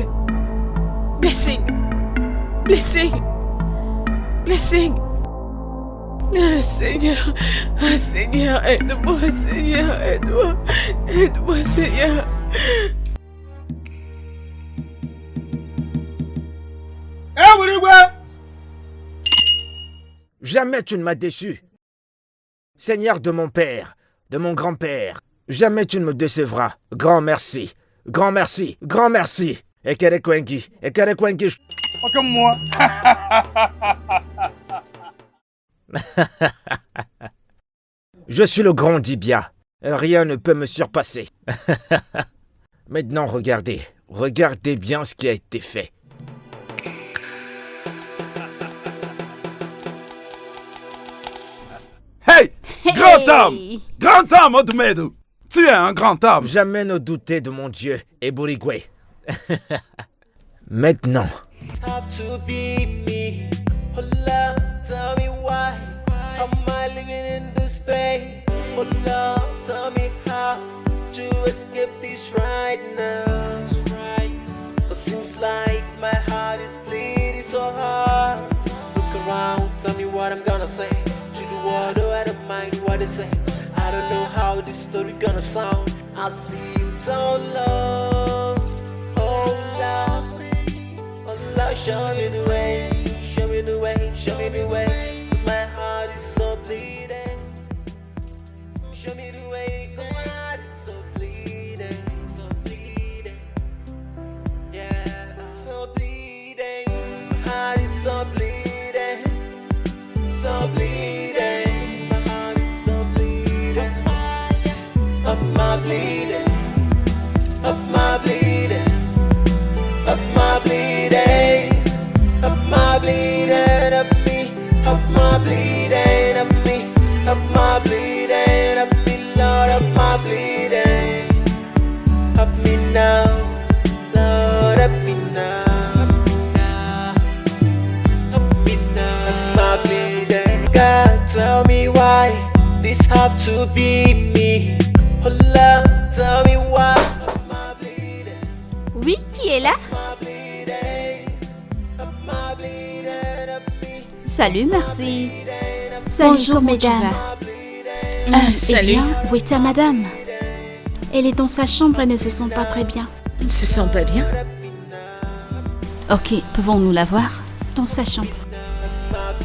Blessing. Blessing. Blessing. Ah, Seigneur. Ah, Seigneur, aide-moi, Seigneur, aide-moi. Aide-moi, Seigneur. Jamais tu ne m'as déçu. Seigneur de mon père, de mon grand-père, jamais tu ne me décevras. Grand merci, grand merci, grand merci. Ekere Kwengi. Ok, moi. Je suis le grand Dibia. Rien ne peut me surpasser. Maintenant, regardez. Regardez bien ce qui a été fait. Hey! Grand homme! Grand homme, Odumedu! Tu es un grand homme! Jamais ne douter de mon Dieu, Eburigwe. Maintenant. Have to be me. Hola, tell me why. How am I living in this pain? Hola, tell me how to escape this right now. But seems like my heart is bleeding so hard. Look around, tell me what I'm gonna say. To the world, oh, I don't mind what they say. I don't know how this story gonna sound. I've seen so long. Hola. Allah, show me the way, show me the way, show me the way. Cause my heart is so bleeding. Show me the way, cause my heart is so bleeding, so bleeding. Yeah, so bleeding. My heart is so bleeding, so bleeding. My heart is so bleeding. Up my bleeding, up my bleeding. Up my bleeding, up my bleeding, up me, up my bleeding, up me, up my bleeding, up me, Lord, up my bleeding, up me now, Lord, up me now, up me now, up my bleeding. God, tell me why this have to be me. Oh Lord, tell me why. Oui, qui est là? Salut, merci. Bonjour, mesdames. Salut. Eh bien, où est ta madame? Elle est dans sa chambre et ne se sent pas très bien. Ne se sent pas bien? Ok, pouvons-nous la voir? Dans sa chambre.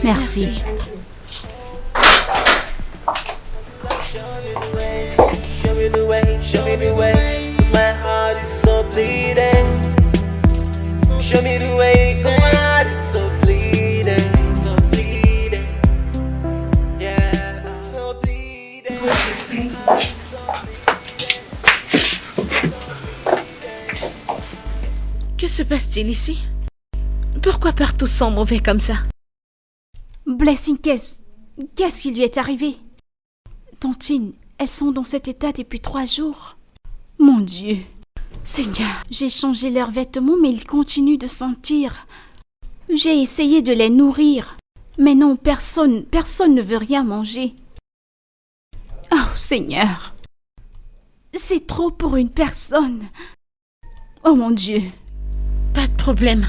Merci. Show me the way, show me the way, cause my heart is so bleeding. Show me the way, cause my heart is so bleeding, so bleeding. Yeah, I'm so bleeding. Que se passe-t-il ici? Pourquoi partout sont mauvais comme ça? Blessing, qu'est-ce qui lui est arrivé? Tantine, elles sont dans cet état depuis 3 jours. Mon Dieu. Seigneur, j'ai changé leurs vêtements, mais ils continuent de sentir. J'ai essayé de les nourrir, mais non, personne ne veut rien manger. Oh, Seigneur. C'est trop pour une personne. Oh, mon Dieu. Pas de problème.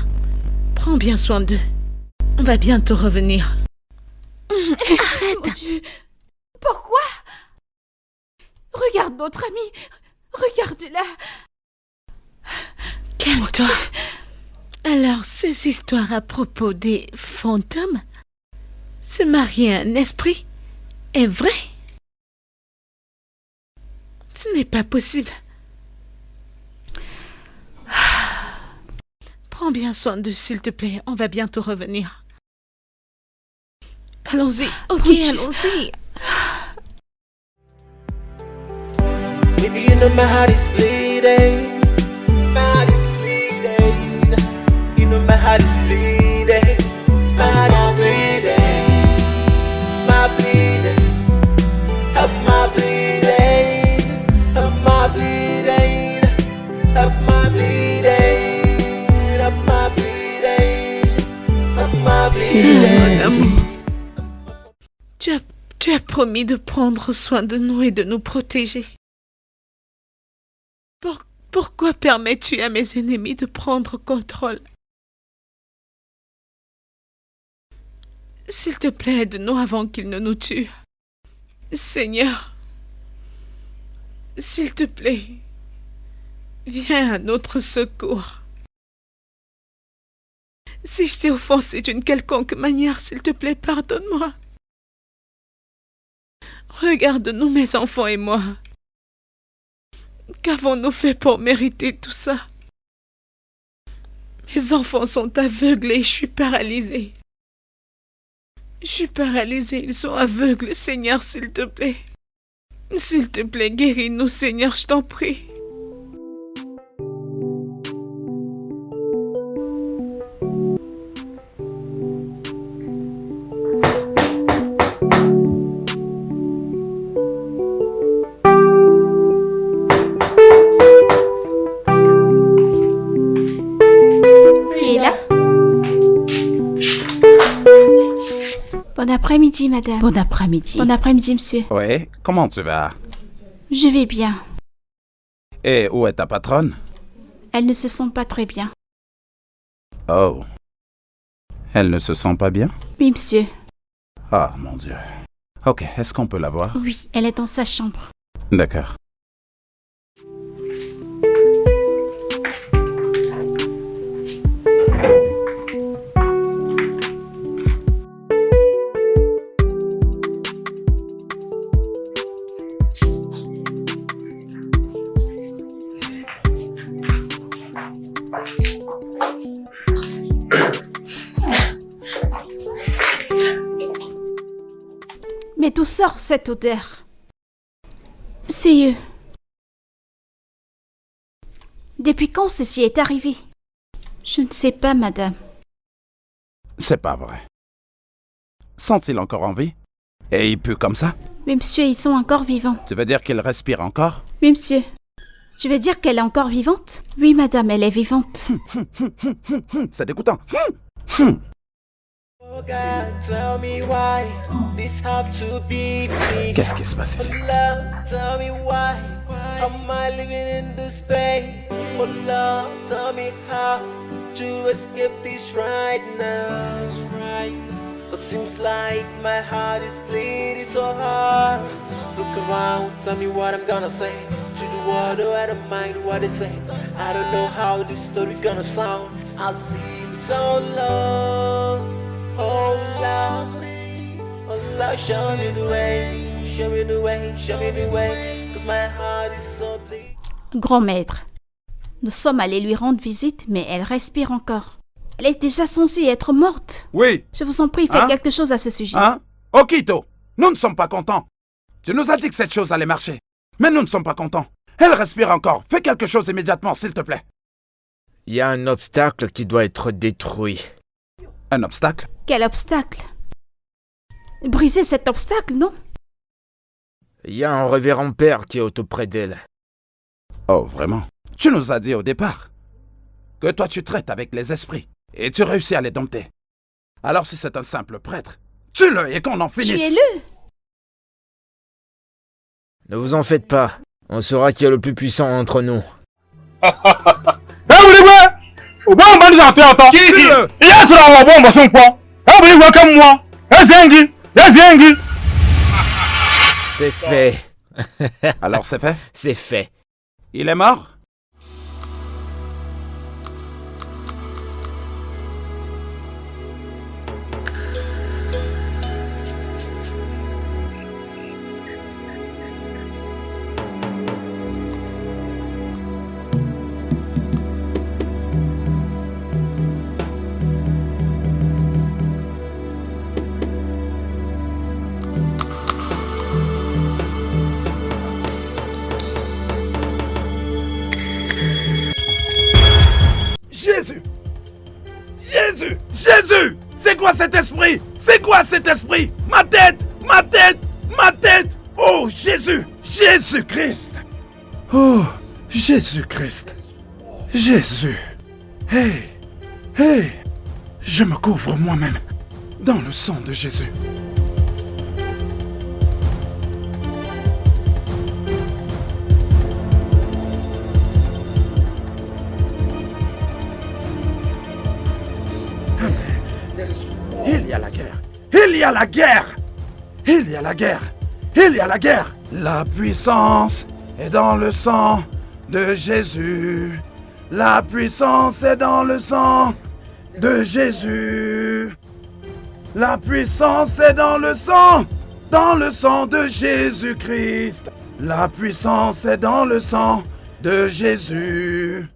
Prends bien soin d'eux. On va bientôt revenir. Arrête. Mon Dieu. Pourquoi? Regarde notre amie. Regarde-la. Calme-toi. Alors, ces histoires à propos des fantômes, se marier à un esprit, est vrai? Ce n'est pas possible. Prends bien soin d'eux, s'il te plaît. On va bientôt revenir. Allons-y. Ok, allons-y. Baby, you know my heart is bleeding. My heart is bleeding. You know my heart is bleeding. My heart is bleeding. My bleeding. Help my bleeding. Help my bleeding. Help my bleeding. Help my bleeding. Help my bleeding. Tu as promis de prendre soin de nous et de nous protéger. Pourquoi permets-tu à mes ennemis de prendre contrôle? S'il te plaît, aide-nous avant qu'ils ne nous tuent. Seigneur, s'il te plaît, viens à notre secours. Si je t'ai offensé d'une quelconque manière, s'il te plaît, pardonne-moi. Regarde-nous, mes enfants et moi. Qu'avons-nous fait pour mériter tout ça? Mes enfants sont aveugles et je suis paralysée. Je suis paralysée, ils sont aveugles. Seigneur, s'il te plaît. S'il te plaît, guéris-nous, Seigneur, je t'en prie. Bon après-midi, madame. Bon après-midi. Bon après-midi, monsieur. Oui, comment tu vas? Je vais bien. Et où est ta patronne? Elle ne se sent pas très bien. Oh. Elle ne se sent pas bien? Oui, monsieur. Ah, mon Dieu. Ok, est-ce qu'on peut la voir? Oui, elle est dans sa chambre. D'accord. Mais d'où sort cette odeur? C'est eux. Depuis quand ceci est arrivé? Je ne sais pas, madame. C'est pas vrai. Sont-ils encore en vie? Et ils puent comme ça? Oui, monsieur, ils sont encore vivants. Tu veux dire qu'ils respirent encore? Oui, monsieur. Je veux dire qu'elle est encore vivante? Oui, madame, elle est vivante. C'est dégoûtant. Oh God, tell me why this have to be me. Qu'est-ce qui se passe ici? Oh Lord, tell me why am I living in this pain? Oh Lord, tell me how to escape this right now. Cause seems like my heart is bleeding so hard. Look around, tell me what I'm gonna say. To the world, oh, I don't mind what they say. I don't know how this story gonna sound. I've seen so long. Oh Lord, show me the way. Show me the way, show me the way. Cause my heart is so bleeding. Grand maître, nous sommes allés lui rendre visite, mais elle respire encore. Elle est déjà censée être morte. Oui. Je vous en prie, faites quelque chose à ce sujet. Hein? Okito, nous ne sommes pas contents. Tu nous as dit que cette chose allait marcher. Mais nous ne sommes pas contents. Elle respire encore. Fais quelque chose immédiatement, s'il te plaît. Il y a un obstacle qui doit être détruit. Un obstacle? Quel obstacle? Briser cet obstacle, non? Il y a un révérend père qui est auprès d'elle. Oh, vraiment? Tu nous as dit au départ que toi tu traites avec les esprits et tu réussis à les dompter. Alors si c'est un simple prêtre, tue-le et qu'on en finisse. Tuez-le! Ne vous en faites pas. On saura qui est le plus puissant entre nous. C'est fait. Alors c'est fait? C'est fait. Il est mort? Jésus! Jésus! Jésus! C'est quoi cet esprit? C'est quoi cet esprit? Ma tête! Ma tête! Ma tête! Oh Jésus! Jésus-Christ! Oh Jésus-Christ! Jésus! Hey! Hey! Je me couvre moi-même dans le sang de Jésus. Il y a la guerre. Il y a la guerre. Il y a la guerre. Il y a la guerre. La puissance est dans le sang de Jésus. La puissance est dans le sang de Jésus. La puissance est dans le sang de Jésus-Christ. La puissance est dans le sang de Jésus.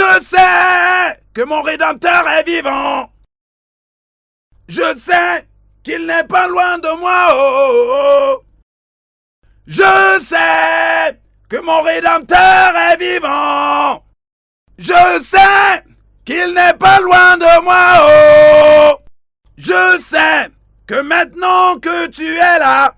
Je sais que mon Rédempteur est vivant. Je sais qu'il n'est pas loin de moi. Oh, oh. Je sais que mon Rédempteur est vivant. Je sais qu'il n'est pas loin de moi. Oh. Je sais que maintenant que tu es là,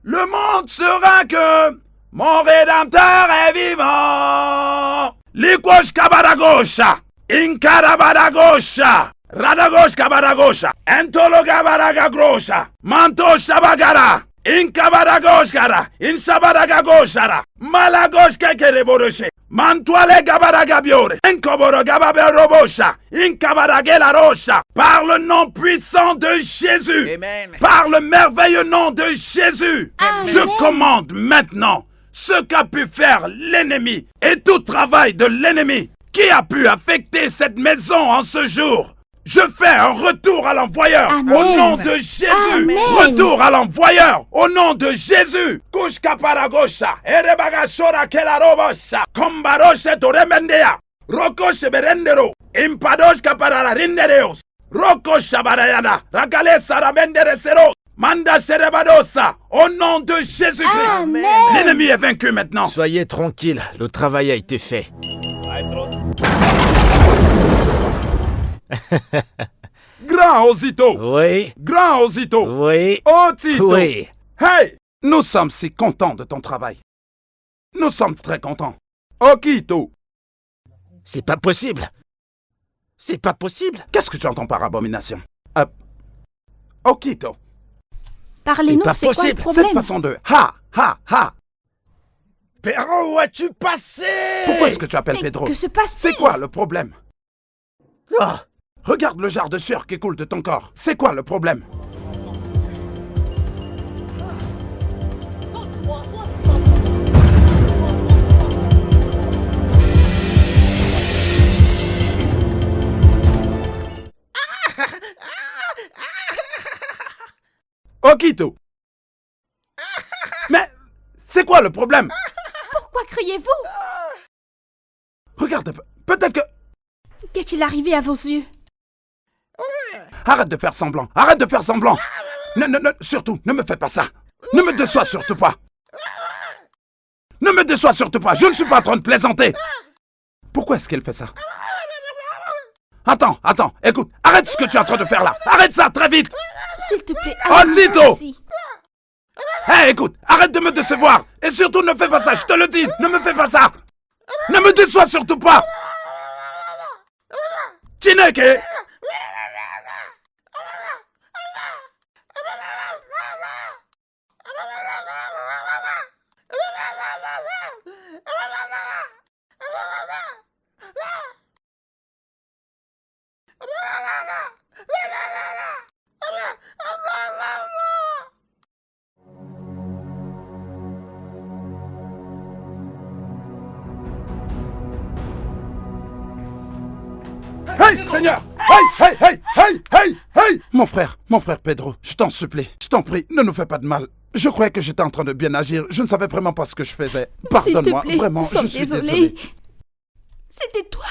le monde saura que mon Rédempteur est vivant. Likosh kabaragosha, inkarabadagosha, radagosh kabaragosha, entologabaragrosha, mantosha bagara, inkabaragoshkara, insabaragoshara, malagosh kekereboroshe, mantoile gabaragabiore, inkoboro gababerobosha, inkabaragela rosha, par le nom puissant de Jésus, Amen. par le merveilleux nom de Jésus, Amen. je commande maintenant ce qu'a pu faire l'ennemi et tout travail de l'ennemi qui a pu affecter cette maison en ce jour. Je fais un retour à l'envoyeur Amen. au nom de Jésus. Amen. Retour à l'envoyeur au nom de Jésus. Kushka paragosha, erebagashora kelarobosha, kombaroshe toremendea, rokoshe berendero, impadoshka parara rindereos, rokosha barayana, ragale sarabenderesero. Manda Serebadosa, au nom de Jésus-Christ. Amen. L'ennemi est vaincu maintenant. Soyez tranquille, le travail a été fait. Grand Osito. Oui, Grand Osito. oui, Otito. oui. Hey, nous sommes si contents de ton travail. Nous sommes très contents. Okito. C'est pas possible. C'est pas possible. Qu'est-ce que tu entends par abomination? Okito. Parlez-nous, pas c'est quoi le possible. problème? Cette façon de ha. Pedro, où as-tu passé? Pourquoi est-ce que tu appelles Mais Pedro? que se passe-t-il? C'est quoi le problème? Ah, Regarde le jar de sueur qui coule de ton corps. C'est quoi le problème? Okito. Mais c'est quoi le problème? Pourquoi criez-vous? Regarde, peut-être que... Qu'est-il arrivé à vos yeux? Arrête de faire semblant. Arrête de faire semblant. Surtout, ne me fais pas ça. Ne me déçois surtout pas. Ne me déçois surtout pas. Je ne suis pas en train de plaisanter. Pourquoi est-ce qu'elle fait ça? Attends. Écoute, arrête ce que tu es en train de faire là. Arrête ça, très vite. S'il te plaît, Oh, allez Tito! ici. Hé, écoute, arrête de me décevoir. Et surtout, ne fais pas ça, je te le dis. Ne me fais pas ça. Ne me déçois surtout pas. Chineke. Hey, Seigneur! Hey! Mon frère Pedro, je t'en supplie, je t'en prie, ne nous fais pas de mal. Je croyais que j'étais en train de bien agir, je ne savais vraiment pas ce que je faisais. Pardonne-moi, S'il te plaît, vraiment, nous je sommes suis désolés. désolé. C'était toi.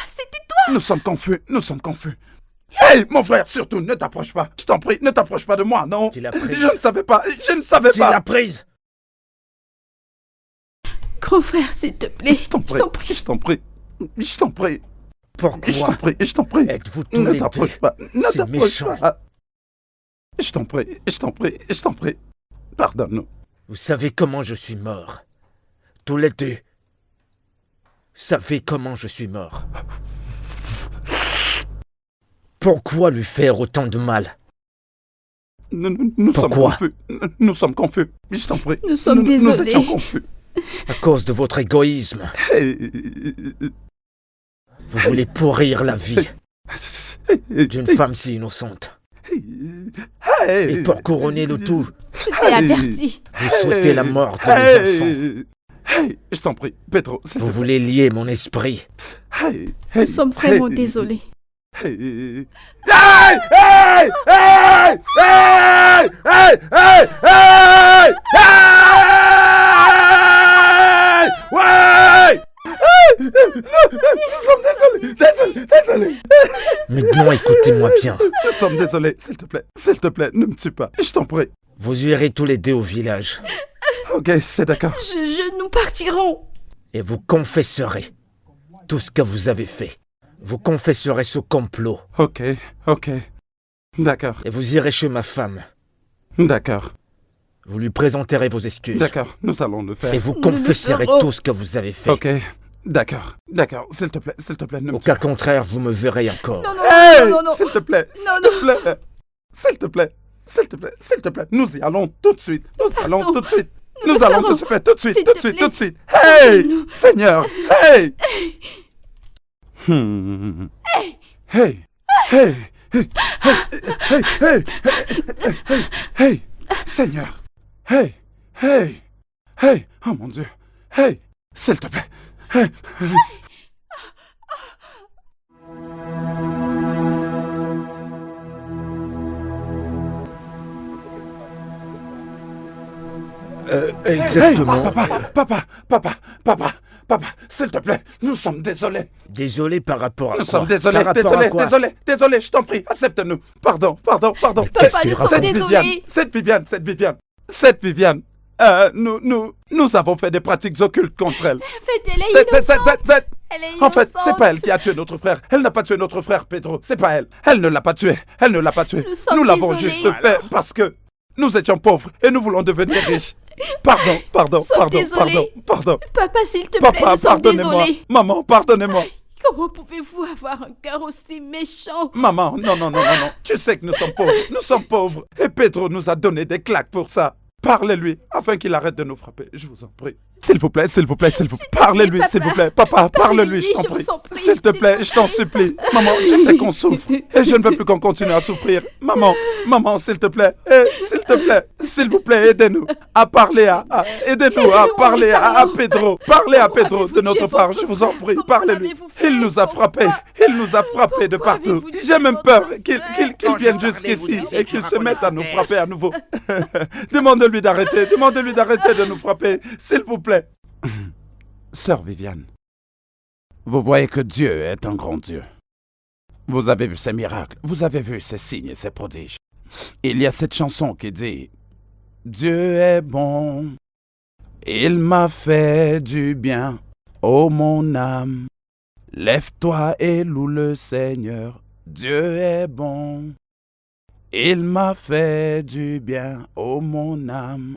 Nous sommes confus. Hey, mon frère, surtout, ne t'approche pas. Je t'en prie, ne t'approche pas de moi, non. Qui l'a prise? Je ne savais pas, Qui l'a prise? Grand frère, s'il te plaît. Je t'en prie. Je t'en prie. Êtes-vous tous Ne les t'approche deux pas. Ne si t'approche méchants? pas. Je t'en prie. Pardonne-nous. Vous savez comment je suis mort. Tous les deux. Vous savez comment je suis mort. Pourquoi lui faire autant de mal? Nous sommes Pourquoi? confus. Nous sommes confus. Je t'en prie. Nous sommes Nous désolés. étions confus. À cause de votre égoïsme. Vous voulez pourrir la vie d'une femme si innocente. Et pour couronner le tout, Je t'ai averti. vous souhaitez la mort de mes enfants. Je t'en prie, Pedro. Vous voulez lier mon esprit. Nous sommes vraiment désolés. Nous sommes désolés. Maintenant, écoutez-moi bien. Nous sommes désolés, s'il te plaît, ne me tue pas, je t'en prie. Vous irez tous les deux au village. Ok, c'est d'accord. Nous partirons. Et vous confesserez tout ce que vous avez fait. Vous confesserez ce complot. Ok, d'accord, Et vous irez chez ma femme. d'accord, Vous lui présenterez vos excuses. d'accord, nous allons le faire. Et vous Nous le confesserez ferons. tout ce que vous avez fait. Ok, d'accord, s'il te plaît, ne me Au tue cas pas. contraire, vous me verrez encore. Non, non, Hey, non, non, non. s'il te plaît, Non, s'il te plaît, nous y allons tout de suite, nous allons partons. tout de suite, Nous nous le allons ferons. tout de suite, tout de suite, S'il tout de te suite, plaît. tout de suite. Hey, Pardonne-nous. Seigneur, hey, Hmm. Hey, hey, hey, hey, hey, hey, Seigneur, hey, oh mon Dieu, hey, s'il te plaît, hey. Exactement. Papa, s'il te plaît, nous sommes désolés. Désolé par rapport à Nous quoi? sommes désolés, Par rapport à quoi? désolé, je t'en prie, accepte-nous. Pardon. Qu'est-ce qu'il nous sommes raconte? désolés. Cette Viviane, nous avons fait des pratiques occultes contre elle. Faites, elle est innocente. Elle est En fait, innocente. c'est pas elle qui a tué notre frère. Elle n'a pas tué notre frère, Pedro. C'est pas elle. Elle ne l'a pas tué. Nous sommes Nous l'avons désolés. juste fait parce que nous étions pauvres et nous voulons devenir riches. Pardon. désolés. Papa, s'il te plaît, Papa, nous sommes pardonnez-moi. désolés. Maman, pardonnez-moi. Comment pouvez-vous avoir un cœur aussi méchant? Maman, non. Tu sais que nous sommes pauvres. Et Pedro nous a donné des claques pour ça. Parlez-lui afin qu'il arrête de nous frapper. Je vous en prie. S'il vous plaît. Parlez-lui, papa. s'il vous plaît. Papa, parle-lui, je t'en je prie. vous en prie, S'il te plaît, je t'en supplie. Maman, je sais qu'on souffre. Et je ne veux plus qu'on continue à souffrir. Maman, s'il te plaît. S'il vous plaît, aidez-nous à parler aidez-nous à parler à Pedro. Parlez à Pedro de notre part, je vous en prie. Parlez-lui. Il nous a frappés. De partout. J'ai même peur qu'il vienne jusqu'ici et qu'il se mette à nous frapper à nouveau. Demandez-lui d'arrêter de nous frapper, s'il vous plaît. Sœur Viviane, vous voyez que Dieu est un grand Dieu. Vous avez vu ses miracles, vous avez vu ses signes et ses prodiges. Il y a cette chanson qui dit « Dieu est bon, il m'a fait du bien, ô mon âme. Lève-toi et loue le Seigneur, Dieu est bon. Il m'a fait du bien, ô mon âme. »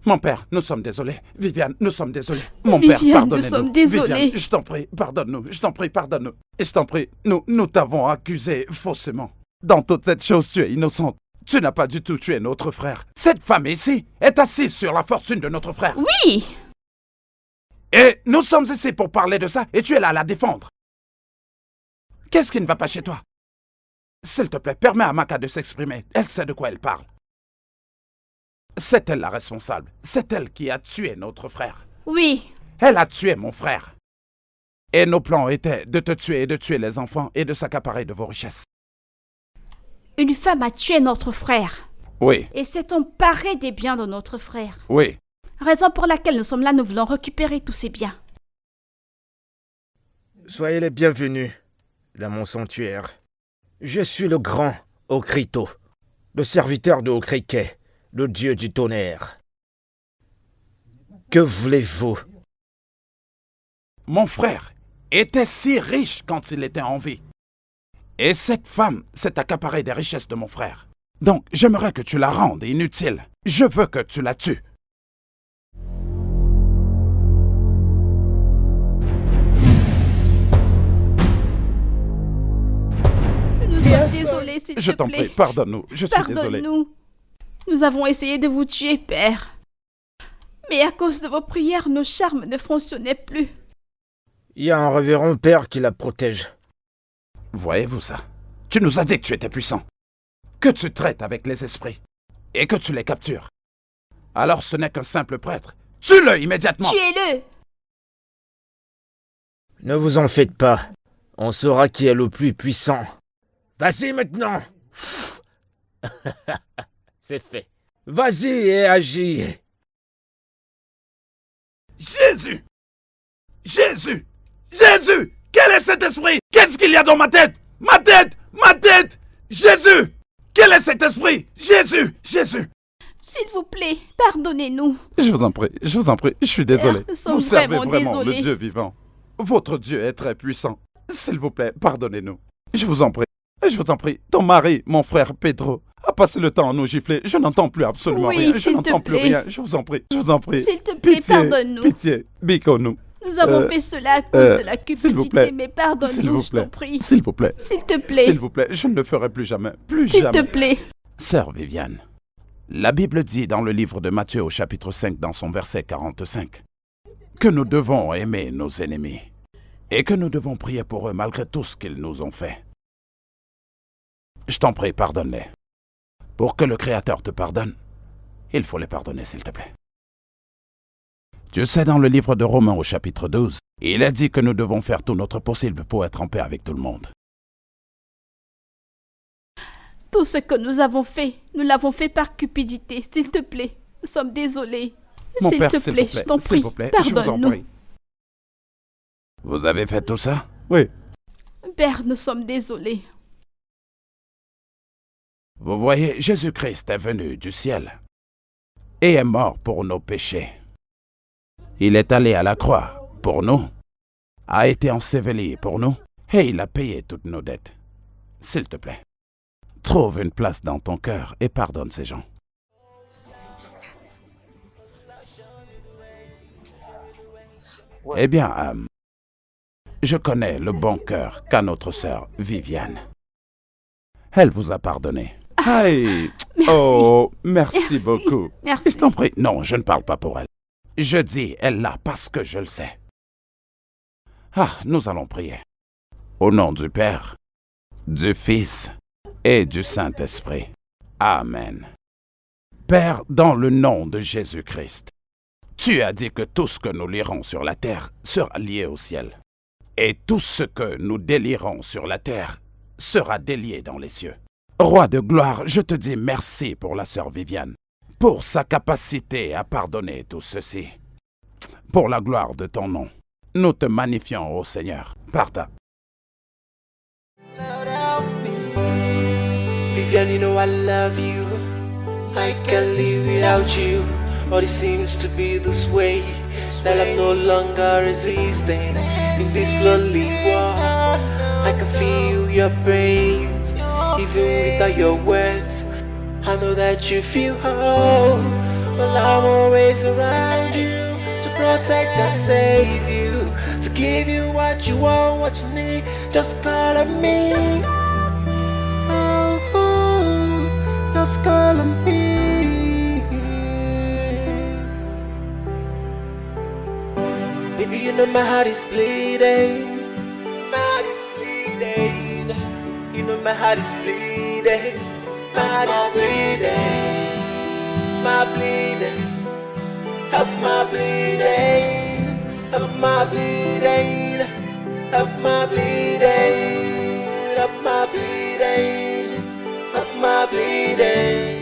Mon père, nous sommes désolés. Viviane, nous sommes désolés. Mon père, Viviane, pardonnez-nous. nous sommes désolés. Viviane, je t'en prie, pardonne-nous. Je t'en prie, nous t'avons accusé faussement. Dans toute cette chose, tu es innocente. Tu n'as pas du tout tué notre frère. Cette femme ici est assise sur la fortune de notre frère. Oui. Et nous sommes ici pour parler de ça et tu es là à la défendre. Qu'est-ce qui ne va pas chez toi? S'il te plaît, permets à Maka de s'exprimer. Elle sait de quoi elle parle. C'est elle la responsable. C'est elle qui a tué notre frère. Oui. Elle a tué mon frère. Et nos plans étaient de te tuer et de tuer les enfants et de s'accaparer de vos richesses. Une femme a tué notre frère. Oui, Et s'est emparée des biens de notre frère. oui. Raison pour laquelle nous sommes là, nous voulons récupérer tous ces biens. Soyez les bienvenus dans mon sanctuaire. Je suis le grand Okrito, le serviteur de Okrike, le dieu du tonnerre. Que voulez-vous? Mon frère était si riche quand il était en vie. Et cette femme s'est accaparée des richesses de mon frère. Donc, j'aimerais que tu la rendes inutile. Je veux que tu la tues. Nous sommes désolés, s'il Je te t'en plaît. prie, pardonne-nous. Je suis désolé. Pardonne-nous. Nous avons essayé de vous tuer, Père. Mais à cause de vos prières, nos charmes ne fonctionnaient plus. Il y a un révérend père qui la protège. Voyez-vous ça? Tu nous as dit que tu étais puissant. Que tu traites avec les esprits. Et que tu les captures. Alors ce n'est qu'un simple prêtre. Tue-le immédiatement! Tuez-le! Ne vous en faites pas. On saura qui est le plus puissant. Vas-y maintenant. C'est fait. Vas-y et agis. Jésus! Jésus! Jésus! Quel est cet esprit? Qu'est-ce qu'il y a dans ma tête? Ma tête! Ma tête! Jésus! Quel est cet esprit? Jésus! Jésus! S'il vous plaît, pardonnez-nous. Je vous en prie, je suis désolé. Nous sommes Vous servez vraiment vraiment désolés. le Dieu vivant. Votre Dieu est très puissant. S'il vous plaît, pardonnez-nous. Je vous en prie. Ton mari, mon frère Pedro, a passé le temps à nous gifler. Je n'entends plus absolument Oui, rien. Je s'il te n'entends plus plaît. rien. Je vous en prie. S'il te plaît, pardonne-nous. Pitié, Biko-nous. Nous avons fait cela à cause de la s'il vous plaît. cupidité, mais S'il pardonne-nous, vous je plaît. t'en prie. S'il vous plaît. S'il te plaît. S'il vous plaît, je ne le ferai plus jamais. Plus S'il jamais. te plaît. Sœur Viviane, la Bible dit dans le livre de Matthieu au chapitre 5 dans son verset 45 que nous devons aimer nos ennemis et que nous devons prier pour eux malgré tout ce qu'ils nous ont fait. Je t'en prie, pardonne-les. Pour que le Créateur te pardonne, il faut les pardonner, s'il te plaît. Tu sais, dans le livre de Romains au chapitre 12, il est dit que nous devons faire tout notre possible pour être en paix avec tout le monde. Tout ce que nous avons fait, nous l'avons fait par cupidité. S'il te plaît, nous sommes désolés. Mon S'il père, te s'il plaît, vous plaît, je t'en s'il prie, vous plaît, je vous en pardonne-nous. prie. Vous avez fait tout ça? Oui. Père, nous sommes désolés. Vous voyez, Jésus-Christ est venu du ciel et est mort pour nos péchés. Il est allé à la croix pour nous, a été enseveli pour nous et il a payé toutes nos dettes. S'il te plaît, trouve une place dans ton cœur et pardonne ces gens. Eh bien, je connais le bon cœur qu'a notre sœur Viviane. Elle vous a pardonné. Aïe! Merci. Oh, merci beaucoup. Merci. Je t'en prie. Non, je ne parle pas pour elle. Je dis, elle l'a parce que je le sais. Ah, nous allons prier. Au nom du Père, du Fils et du Saint-Esprit. Amen. Père, dans le nom de Jésus-Christ, tu as dit que tout ce que nous lirons sur la terre sera lié au ciel. Et tout ce que nous délierons sur la terre sera délié dans les cieux. Roi de gloire, je te dis merci pour la sœur Viviane, pour sa capacité à pardonner tout ceci. Pour la gloire de ton nom, nous te magnifions, ô Seigneur, par ta... Vivian, you know I love you. I can't live without you. But it seems to be this way, that I'm no longer resisting in this lonely world. I can feel your praise, even without your words. I know that you feel whole. Well, I'm always around you to protect and save you, to give you what you want, what you need. Just call on me. Oh, just call on me. Baby, you know my heart is bleeding. My heart is bleeding. You know my heart is bleeding. My heart is bleeding. My bleeding. Help my bleeding. Help my bleeding. Help my bleeding. Help my bleeding. Help my bleeding.